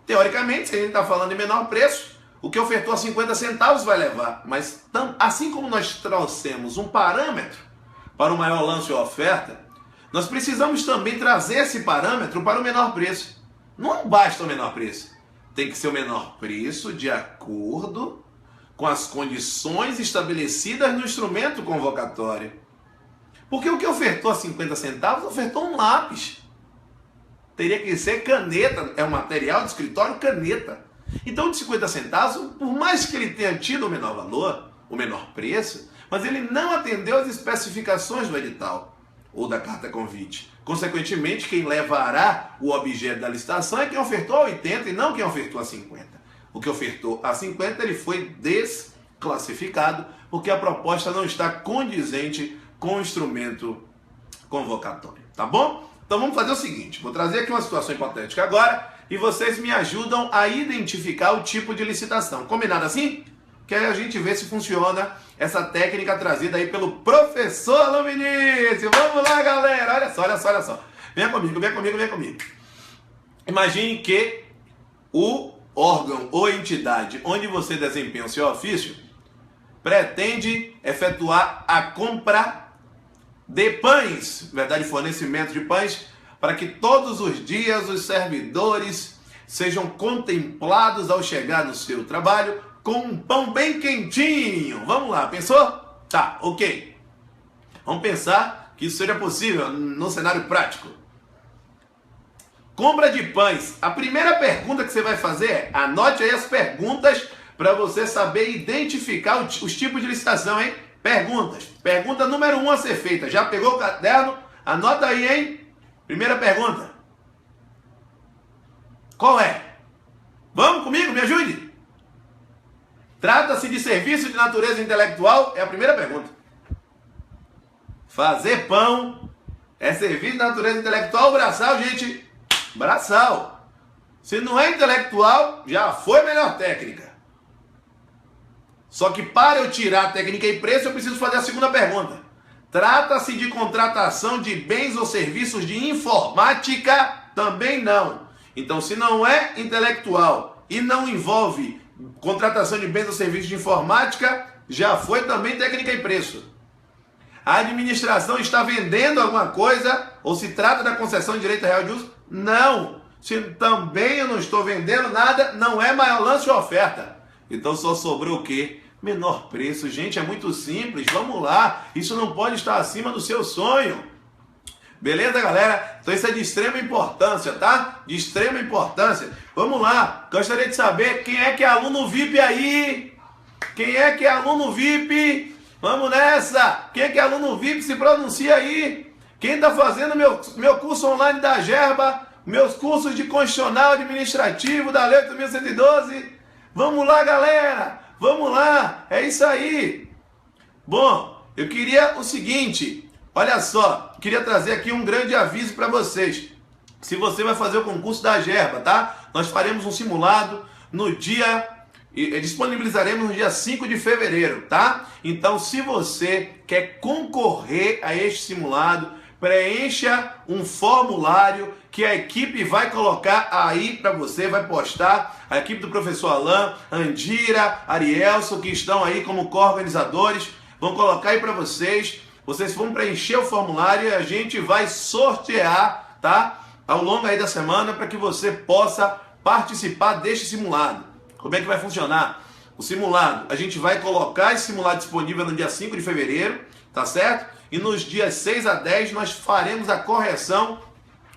A: Teoricamente, se a gente está falando de menor preço, o que ofertou a 50 centavos vai levar. Mas assim como nós trouxemos um parâmetro para o maior lance ou oferta, nós precisamos também trazer esse parâmetro para o menor preço. Não basta o menor preço. Tem que ser o menor preço de acordo com as condições estabelecidas no instrumento convocatório. Porque o que ofertou a 50 centavos ofertou um lápis. Teria que ser caneta, é um material de escritório caneta. Então de 50 centavos, por mais que ele tenha tido o menor valor, o menor preço, mas ele não atendeu às especificações do edital ou da carta convite. Consequentemente, quem levará o objeto da licitação é quem ofertou a 80 e não quem ofertou a 50. O que ofertou a 50 ele foi desclassificado porque a proposta não está condizente com o instrumento convocatório, tá bom? Então vamos fazer o seguinte, vou trazer aqui uma situação hipotética agora e vocês me ajudam a identificar o tipo de licitação. Combinado assim? Que aí a gente vê se funciona essa técnica trazida aí pelo professor Luminício. Vamos lá, galera. Olha só, olha só, olha só. Venha comigo, venha comigo, venha comigo. Imagine que o órgão ou entidade onde você desempenha o seu ofício pretende efetuar a compra de pães, verdade, fornecimento de pães, para que todos os dias os servidores sejam contemplados ao chegar no seu trabalho com um pão bem quentinho. Vamos lá, pensou? Tá, ok. Vamos pensar que isso seja possível no cenário prático. Compra de pães. A primeira pergunta que você vai fazer é, anote aí as perguntas para você saber identificar os tipos de licitação, hein? Perguntas. Pergunta número 1 a ser feita. Já pegou o caderno? Anota aí, hein? Primeira pergunta. Qual é? Vamos comigo, me ajude. Trata-se de serviço de natureza intelectual? É a primeira pergunta. Fazer pão é serviço de natureza intelectual ou braçal, gente? Braçal. Se não é intelectual, já foi melhor técnica. Só que para eu tirar técnica e preço, eu preciso fazer a segunda pergunta. Trata-se de contratação de bens ou serviços de informática? Também não. Então, se não é intelectual e não envolve contratação de bens ou serviços de informática, já foi também técnica e preço. A administração está vendendo alguma coisa ou se trata da concessão de direito real de uso? Não. Se também eu não estou vendendo nada, não é maior lance ou oferta. Então só sobrou o quê? Menor preço. Gente, é muito simples. Vamos lá. Isso não pode estar acima do seu sonho. Beleza, galera? Então isso é de extrema importância, tá? De extrema importância. Vamos lá. Gostaria de saber quem é que é aluno VIP aí. Quem é que é aluno VIP? Vamos nessa. Quem é que é aluno VIP? Se pronuncia aí. Quem está fazendo meu curso online da Gerba, meus cursos de constitucional administrativo da Lei 8.112. Vamos lá, galera. Vamos lá. É isso aí. Bom, eu queria o seguinte. Olha só, queria trazer aqui um grande aviso para vocês. Se você vai fazer o concurso da Gerba, tá? Nós faremos um simulado no dia... disponibilizaremos no dia 5 de fevereiro, tá? Então, se você quer concorrer a este simulado, preencha um formulário que a equipe vai colocar aí para você, vai postar. A equipe do professor Alain, Andira, Arielson, que estão aí como co-organizadores, vão colocar aí para vocês. Vocês vão preencher o formulário e a gente vai sortear, tá? Ao longo aí da semana para que você possa participar deste simulado. Como é que vai funcionar? O simulado, a gente vai colocar esse simulado disponível no dia 5 de fevereiro, tá certo? E nos dias 6 a 10 nós faremos a correção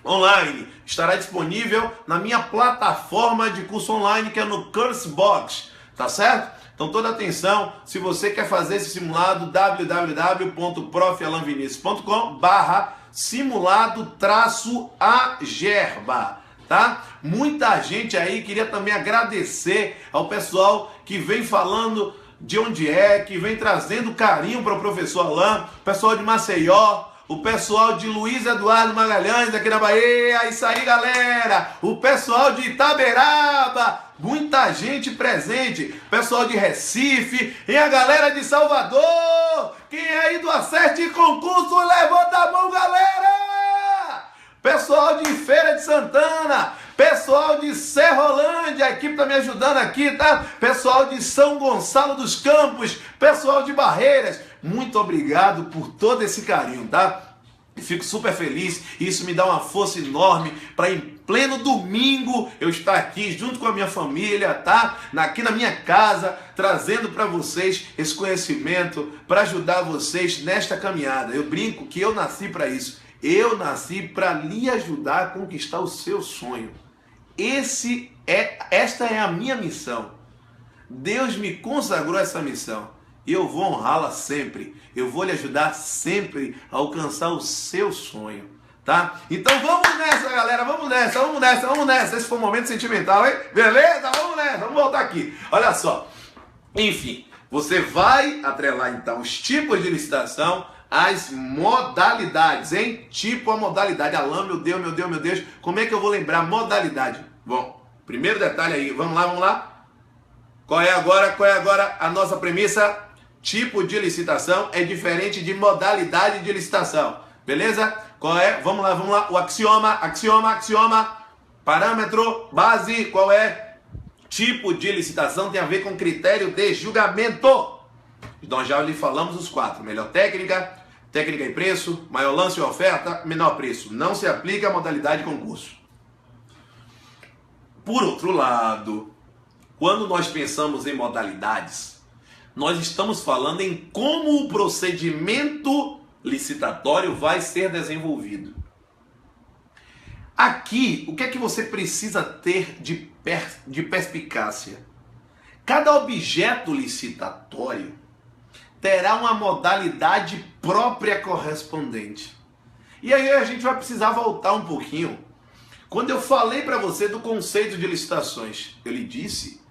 A: online estará disponível na minha plataforma de curso online, que é no Cursebox, tá certo? Então toda atenção, se você quer fazer esse simulado, www.profalanvinícius.com/simulado-agerba, tá? Muita gente aí, queria também agradecer ao pessoal que vem falando de onde é, que vem trazendo carinho para o professor Alain, o pessoal de Maceió, o pessoal de Luiz Eduardo Magalhães aqui na Bahia, isso aí galera, o pessoal de Itaberaba, muita gente presente, pessoal de Recife e a galera de Salvador, quem é aí do Acerte Concurso, levanta a mão galera, pessoal de Feira de Santana, pessoal de Serrolândia, a equipe tá me ajudando aqui, tá? Pessoal de São Gonçalo dos Campos, pessoal de Barreiras, muito obrigado por todo esse carinho, tá? Fico super feliz, isso me dá uma força enorme para em pleno domingo eu estar aqui junto com a minha família, tá? Aqui na minha casa, trazendo para vocês esse conhecimento, para ajudar vocês nesta caminhada. Eu brinco que eu nasci para isso. Eu nasci para lhe ajudar a conquistar o seu sonho. Esta é a minha missão. Deus me consagrou essa missão e eu vou honrá-la sempre. Eu vou lhe ajudar sempre a alcançar o seu sonho, tá? Então vamos nessa, galera, vamos nessa. Esse foi um momento sentimental, hein? Beleza? Vamos nessa, vamos voltar aqui. Olha só. Enfim, você vai atrelar então os tipos de licitação, as modalidades, hein? Tipo a modalidade. Alain, meu Deus, como é que eu vou lembrar modalidade? Bom, primeiro detalhe aí, vamos lá. Qual é agora a nossa premissa? Tipo de licitação é diferente de modalidade de licitação, beleza? Qual é? Vamos lá. O axioma. Parâmetro, base, qual é? Tipo de licitação tem a ver com critério de julgamento. Então já lhe falamos os 4. Melhor técnica e preço, maior lance e oferta, menor preço. Não se aplica a modalidade de concurso. Por outro lado, quando nós pensamos em modalidades, nós estamos falando em como o procedimento licitatório vai ser desenvolvido. Aqui, o que é que você precisa ter de perspicácia? Cada objeto licitatório terá uma modalidade própria correspondente. E aí a gente vai precisar voltar um pouquinho. Quando eu falei para você do conceito de licitações, eu lhe disse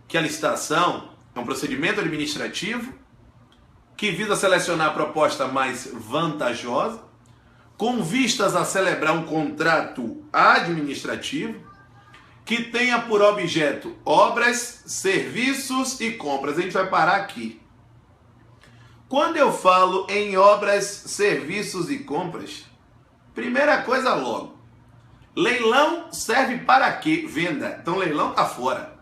A: que a licitação é um procedimento administrativo que visa selecionar a proposta mais vantajosa, com vistas a celebrar um contrato administrativo que tenha por objeto obras, serviços e compras. A gente vai parar aqui. Quando eu falo em obras, serviços e compras, primeira coisa logo, leilão serve para quê? Venda. Então leilão está fora.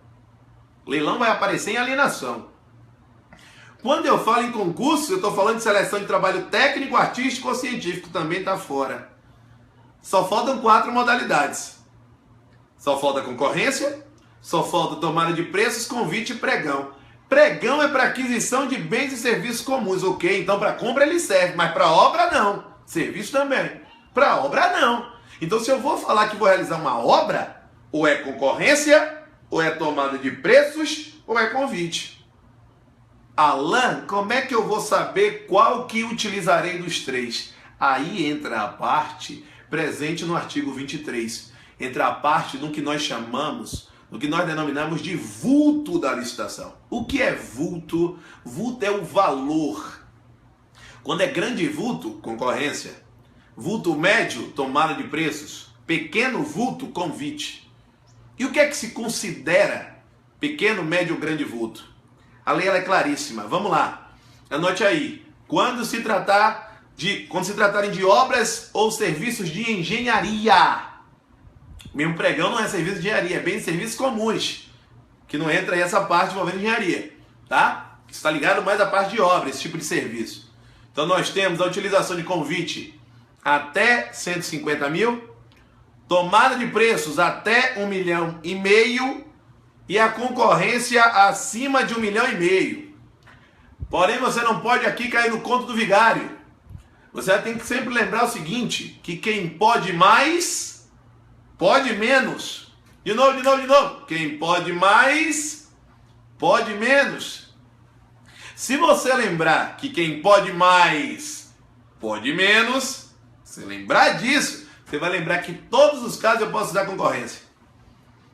A: Leilão vai aparecer em alienação. Quando eu falo em concurso, eu estou falando de seleção de trabalho técnico, artístico ou científico, também está fora. Só faltam 4 modalidades. Só falta concorrência, só falta tomada de preços, convite e pregão. Pregão é para aquisição de bens e serviços comuns, ok? Então para compra ele serve, mas para obra não. Serviço também. Para obra não. Então se eu vou falar que vou realizar uma obra, ou é concorrência, ou é tomada de preços, ou é convite. Alain, como é que eu vou saber qual que utilizarei dos 3? Aí entra a parte presente no artigo 23. Entra a parte do que nós chamamos, do que nós denominamos de vulto da licitação. O que é vulto? Vulto é o valor. Quando é grande vulto, concorrência. Vulto médio, tomada de preços. Pequeno vulto, convite. E o que é que se considera pequeno, médio ou grande vulto? A lei ela é claríssima. Vamos lá. Anote aí. Quando se tratarem de obras ou serviços de engenharia. Mesmo pregão não é serviço de engenharia, é bem serviços comuns. Que não entra aí essa parte envolvendo engenharia. Tá? Está ligado mais à parte de obra, esse tipo de serviço. Então nós temos a utilização de convite até 150 mil. Tomada de preços até 1,5 milhão. E a concorrência acima de 1,5 milhão. Porém, você não pode aqui cair no conto do vigário. Você tem que sempre lembrar o seguinte, que quem pode mais, pode menos. De novo. Quem pode mais, pode menos. Se você lembrar que quem pode mais, pode menos, se lembrar disso, você vai lembrar que em todos os casos eu posso usar concorrência.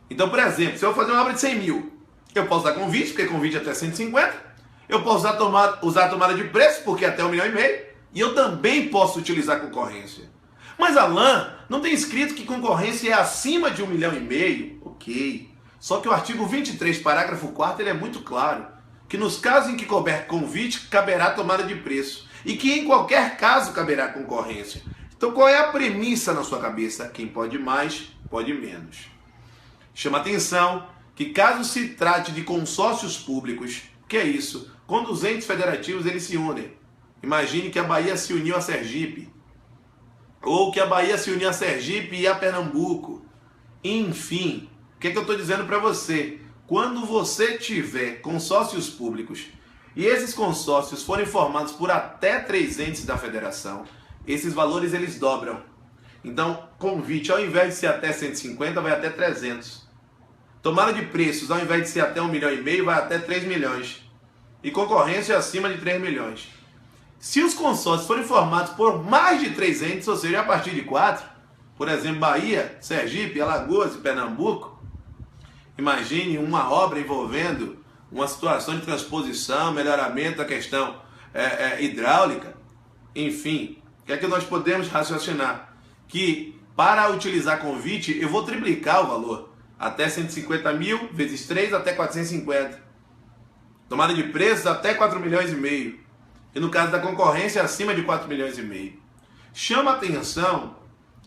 A: Então, por exemplo, se eu fazer uma obra de 100 mil, eu posso usar convite, porque convite é até 150. Eu posso usar tomada de preço, porque é até 1,5 milhão. E eu também posso utilizar concorrência. Mas, Alain, não tem escrito que concorrência é acima de 1,5 milhão? Ok. Só que o artigo 23, parágrafo 4º, ele é muito claro. Que nos casos em que couber convite, caberá tomada de preço. E que em qualquer caso caberá concorrência. Então, qual é a premissa na sua cabeça? Quem pode mais, pode menos. Chama atenção que caso se trate de consórcios públicos, que é isso? Quando os entes federativos eles se unem. Imagine que a Bahia se uniu a Sergipe. Ou que a Bahia se uniu a Sergipe e a Pernambuco. Enfim, o que é que eu estou dizendo para você? Quando você tiver consórcios públicos e esses consórcios forem formados por até 3 entes da federação, esses valores eles dobram. Então, convite, ao invés de ser até 150, vai até 300. Tomada de preços, ao invés de ser até 1,5 milhão, vai até 3 milhões. E concorrência acima de 3 milhões. Se os consórcios forem formados por mais de 3 entes, ou seja, a partir de 4, por exemplo, Bahia, Sergipe, Alagoas e Pernambuco, imagine uma obra envolvendo uma situação de transposição, melhoramento da questão hidráulica, enfim, o que é que nós podemos raciocinar? Que para utilizar convite, eu vou triplicar o valor, até 150 mil, vezes 3, até 450. Tomada de preços, até 4,5 milhões. E no caso da concorrência, acima de 4,5 milhões. Chama atenção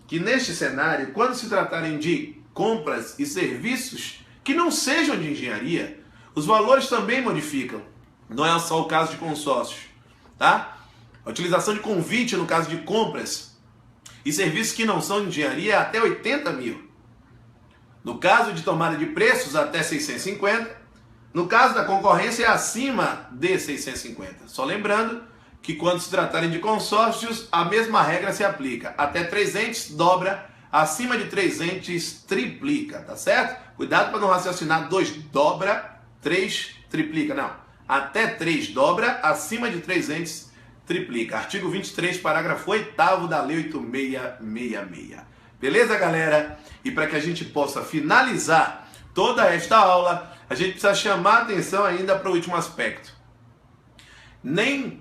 A: que neste cenário, quando se tratarem de compras e serviços que não sejam de engenharia, os valores também modificam. Não é só o caso de consórcios, tá? A utilização de convite no caso de compras e serviços que não são de engenharia é até 80 mil. No caso de tomada de preços, até 650. No caso da concorrência, é acima de 650. Só lembrando que quando se tratarem de consórcios, a mesma regra se aplica. Até 3 entes dobra, acima de 3 entes triplica, tá certo? Cuidado para não raciocinar 2 dobra, 3 triplica. Não. Até 3 dobra, acima de 3 entes triplica. Artigo 23, parágrafo 8º da Lei 8666. Beleza, galera? E para que a gente possa finalizar toda esta aula, a gente precisa chamar a atenção ainda para o último aspecto. Nem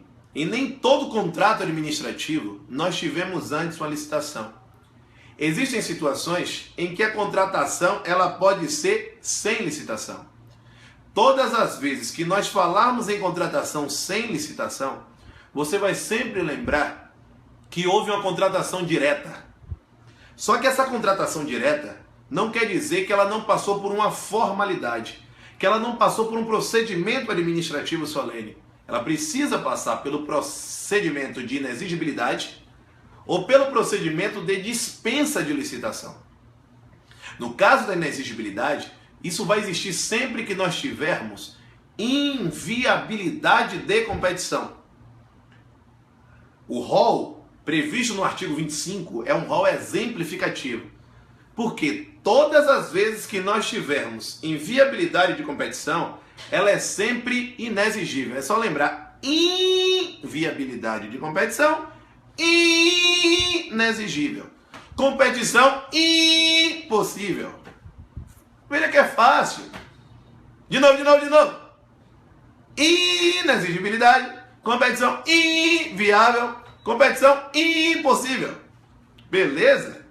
A: todo contrato administrativo nós tivemos antes uma licitação. Existem situações em que a contratação ela pode ser sem licitação. Todas as vezes que nós falarmos em contratação sem licitação, você vai sempre lembrar que houve uma contratação direta. Só que essa contratação direta não quer dizer que ela não passou por uma formalidade, que ela não passou por um procedimento administrativo solene. Ela precisa passar pelo procedimento de inexigibilidade ou pelo procedimento de dispensa de licitação. No caso da inexigibilidade, isso vai existir sempre que nós tivermos inviabilidade de competição. O rol previsto no artigo 25 é um rol exemplificativo. Porque todas as vezes que nós tivermos inviabilidade de competição, ela é sempre inexigível. É só lembrar, inviabilidade de competição, inexigível. Competição impossível. Veja que é fácil. De novo. Inexigibilidade, competição inviável, competição impossível. Beleza?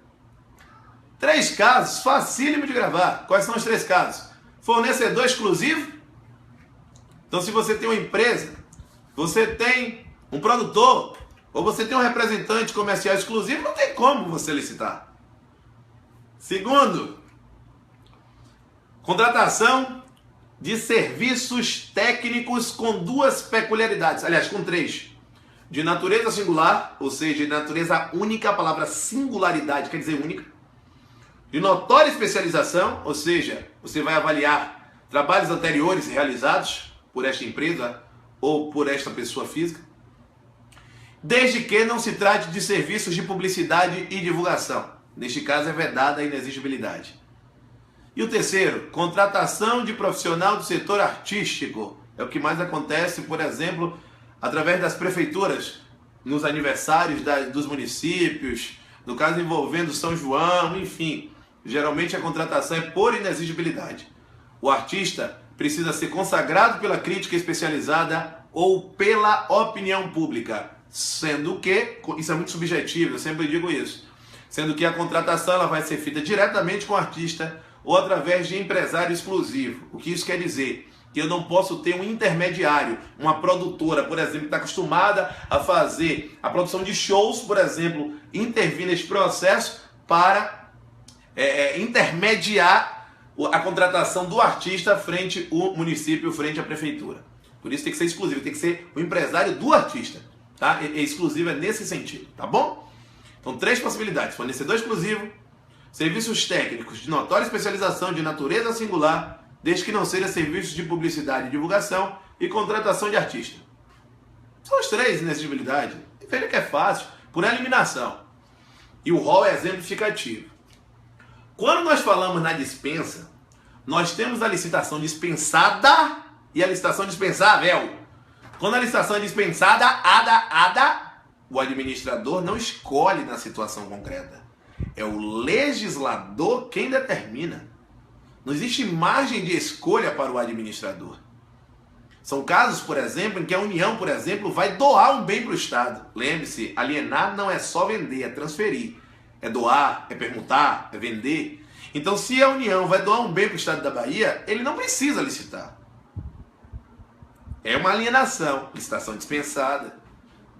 A: 3 casos, facílimo de gravar. Quais são os 3 casos? Fornecedor exclusivo. Então, se você tem uma empresa, você tem um produtor, ou você tem um representante comercial exclusivo, não tem como você licitar. Segundo, contratação de serviços técnicos com 2 peculiaridades. Aliás, com 3. De natureza singular, ou seja, de natureza única, a palavra singularidade quer dizer única. De notória especialização, ou seja, você vai avaliar trabalhos anteriores realizados por esta empresa ou por esta pessoa física. desde que não se trate de serviços de publicidade e divulgação. Neste caso é vedada a inexigibilidade. E o terceiro, contratação de profissional do setor artístico. É o que mais acontece, por exemplo, através das prefeituras, nos aniversários dos municípios, no caso envolvendo São João, enfim. Geralmente a contratação é por inexigibilidade. O artista precisa ser consagrado pela crítica especializada ou pela opinião pública, sendo que, isso é muito subjetivo, eu sempre digo isso, sendo que a contratação ela vai ser feita diretamente com o artista ou através de empresário exclusivo. O que isso quer dizer? Que eu não posso ter um intermediário, uma produtora, por exemplo, que está acostumada a fazer a produção de shows, por exemplo, intervir nesse processo para intermediar a contratação do artista frente ao município, frente à prefeitura. Por isso tem que ser exclusivo, tem que ser o empresário do artista, tá? Exclusivo é nesse sentido, tá bom? Então, 3 possibilidades: fornecedor exclusivo, serviços técnicos de notória especialização de natureza singular, desde que não seja serviços de publicidade e divulgação, e contratação de artista. São os 3 inexigibilidade. Veja que é fácil, por eliminação. E o rol é exemplificativo. Quando nós falamos na dispensa, nós temos a licitação dispensada e a licitação dispensável. Quando a licitação é dispensada, o administrador não escolhe na situação concreta. É o legislador quem determina. Não existe margem de escolha para o administrador. São casos, por exemplo, em que a União, por exemplo, vai doar um bem para o Estado. Lembre-se, alienar não é só vender, é transferir. É doar, é permutar, é vender. Então, se a União vai doar um bem para o Estado da Bahia, ele não precisa licitar. É uma alienação, licitação dispensada.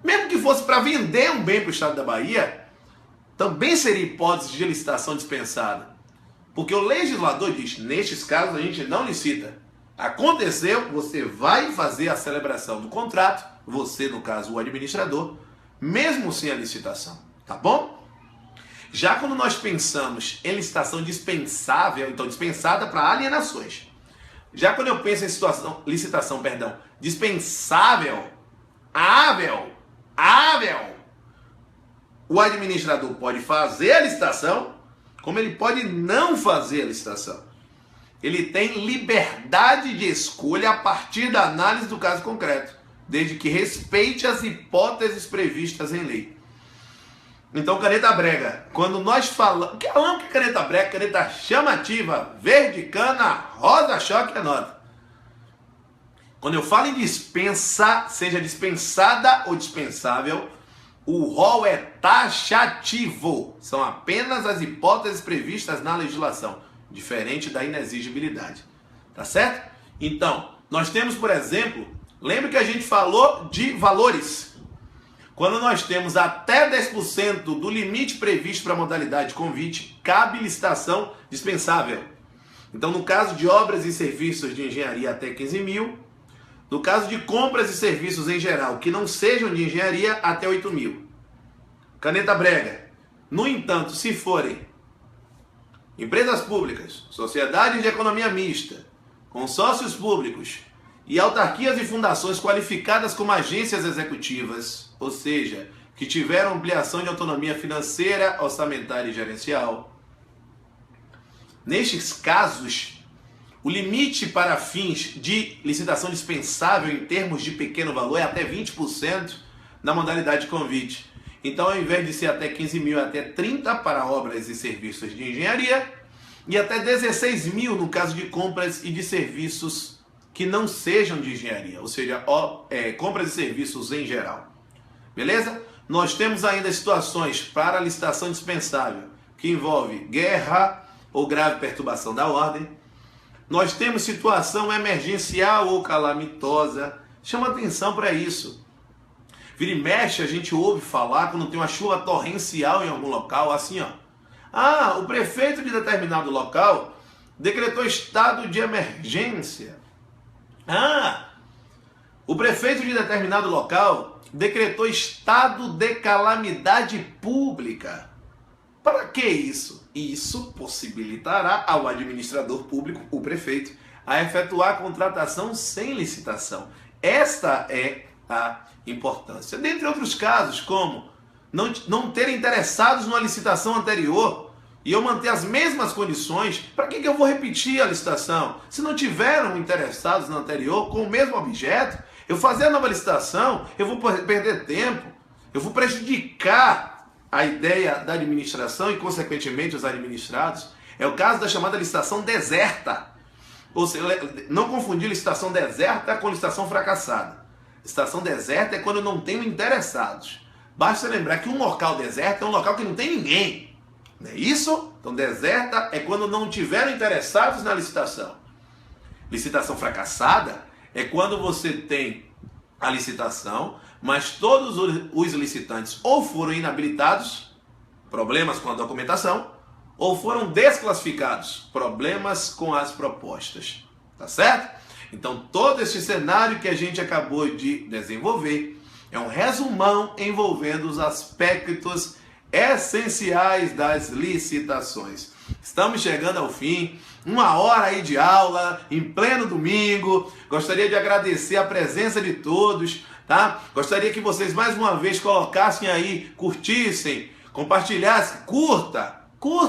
A: Mesmo que fosse para vender um bem para o Estado da Bahia, também seria hipótese de licitação dispensada. Porque o legislador diz, nestes casos a gente não licita. Aconteceu, você vai fazer a celebração do contrato, você, no caso, o administrador, mesmo sem a licitação, tá bom? Já quando nós pensamos em licitação dispensável, então dispensada para alienações. Já quando eu penso em licitação dispensável, o administrador pode fazer a licitação, como ele pode não fazer a licitação. Ele tem liberdade de escolha a partir da análise do caso concreto, desde que respeite as hipóteses previstas em lei. Então, caneta brega, quando nós falamos que é caneta brega, caneta chamativa, verde cana, rosa choque, anota. Quando eu falo em dispensa, seja dispensada ou dispensável, o rol é taxativo. São apenas as hipóteses previstas na legislação, diferente da inexigibilidade. Tá certo? Então, nós temos, por exemplo, lembra que a gente falou de valores. Quando nós temos até 10% do limite previsto para a modalidade de convite, cabe licitação dispensável. Então, no caso de obras e serviços de engenharia até 15 mil, no caso de compras e serviços em geral que não sejam de engenharia, até 8 mil. Caneta brega. No entanto, se forem empresas públicas, sociedades de economia mista, consórcios públicos e autarquias e fundações qualificadas como agências executivas, ou seja, que tiveram ampliação de autonomia financeira, orçamentária e gerencial. Nestes casos, o limite para fins de licitação dispensável em termos de pequeno valor é até 20% na modalidade de convite. Então, ao invés de ser até 15 mil, é até 30 para obras e serviços de engenharia e até 16 mil no caso de compras e de serviços que não sejam de engenharia, ou seja, compras e serviços em geral. Beleza? Nós temos ainda situações para licitação dispensável que envolve guerra ou grave perturbação da ordem. Nós temos situação emergencial ou calamitosa. Chama atenção para isso. Vira e mexe, a gente ouve falar quando tem uma chuva torrencial em algum local, assim, ó. Ah, o prefeito de determinado local decretou estado de emergência. Ah, o prefeito de determinado local decretou estado de calamidade pública. Para que isso? Isso possibilitará ao administrador público, o prefeito, a efetuar a contratação sem licitação. Esta é a importância. Dentre outros casos, como não terem interessados numa licitação anterior e eu manter as mesmas condições, para que eu vou repetir a licitação? Se não tiveram interessados na anterior com o mesmo objeto, eu fazer a nova licitação, eu vou perder tempo, eu vou prejudicar a ideia da administração e, consequentemente, os administrados. É o caso da chamada licitação deserta. Ou seja, não confundir licitação deserta com licitação fracassada. Licitação deserta é quando não tenho interessados. Basta lembrar que um local deserto é um local que não tem ninguém. Não é isso? Então, deserta é quando não tiveram interessados na licitação. Licitação fracassada é quando você tem a licitação, mas todos os licitantes ou foram inabilitados, problemas com a documentação, ou foram desclassificados, problemas com as propostas. Tá certo? Então, todo esse cenário que a gente acabou de desenvolver é um resumão envolvendo os aspectos essenciais das licitações. Estamos chegando ao fim, 1 hora aí de aula, em pleno domingo. Gostaria de agradecer a presença de todos, tá? Gostaria que vocês mais uma vez colocassem aí, curtissem, compartilhassem, curta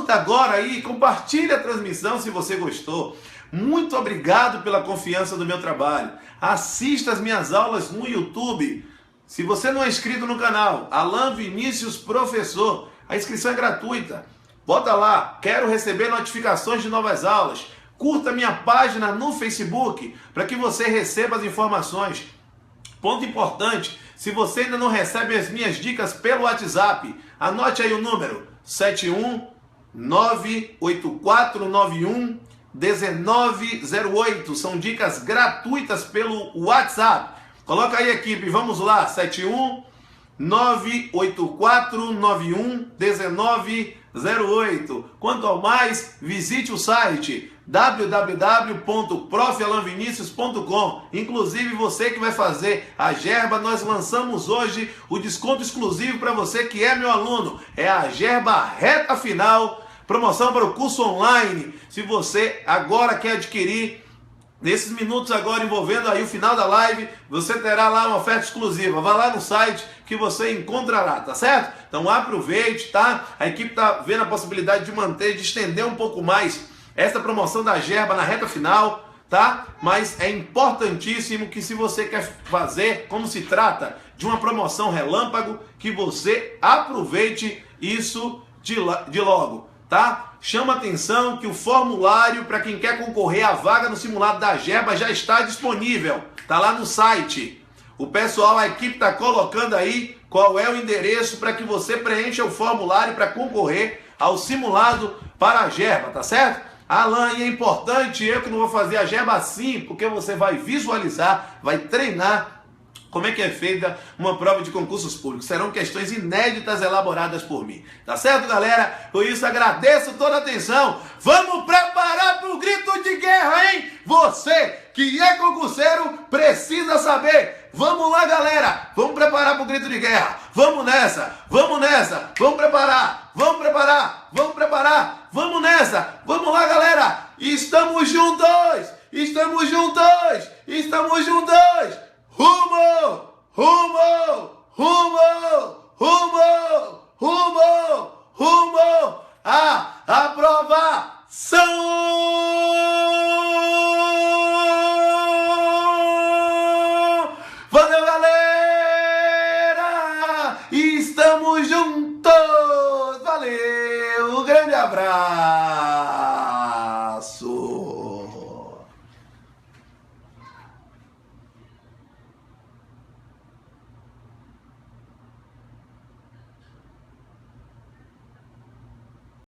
A: agora aí, compartilhe a transmissão se você gostou. Muito obrigado pela confiança do meu trabalho. Assista as minhas aulas no YouTube. Se você não é inscrito no canal, Alan Vinícius Professor, a inscrição é gratuita. Bota lá, quero receber notificações de novas aulas. Curta minha página no Facebook para que você receba as informações. Ponto importante, se você ainda não recebe as minhas dicas pelo WhatsApp, anote aí o número 71984911908. São dicas gratuitas pelo WhatsApp. Coloca aí, equipe, vamos lá, 71984911908. Quanto ao mais, visite o site www.profalanvinicius.com. Inclusive, você que vai fazer a Gerba, nós lançamos hoje o desconto exclusivo para você que é meu aluno. É a Gerba Reta Final, promoção para o curso online. Se você agora quer adquirir, nesses minutos agora envolvendo aí o final da live, você terá lá uma oferta exclusiva. Vá lá no site que você encontrará, tá certo? Então aproveite, tá? A equipe tá vendo a possibilidade de manter, de estender um pouco mais essa promoção da Gerba na reta final, tá? Mas é importantíssimo que, se você quer fazer, como se trata de uma promoção relâmpago, que você aproveite isso de logo, tá? Chama atenção que o formulário para quem quer concorrer à vaga no simulado da Gerba já está disponível. Tá lá no site. O pessoal, a equipe está colocando aí qual é o endereço para que você preencha o formulário para concorrer ao simulado para a Gerba, tá certo? Alan, e é importante, eu que não vou fazer a Gerba assim, porque você vai visualizar, vai treinar como é que é feita uma prova de concursos públicos. Serão questões inéditas elaboradas por mim. Tá certo, galera? Por isso, agradeço toda a atenção. Vamos preparar para o grito de guerra, hein? Você que é concurseiro precisa saber. Vamos lá, galera. Vamos preparar para o grito de guerra. Vamos nessa. Vamos nessa. Vamos preparar. Vamos preparar. Vamos preparar. Vamos nessa. Vamos lá, galera. Estamos juntos. Estamos juntos. Estamos juntos. Rumo! Rumo! Rumo! Rumo! Rumo! Rumo! A aprovação! Valeu, galera! Estamos juntos! Valeu! Um grande abraço!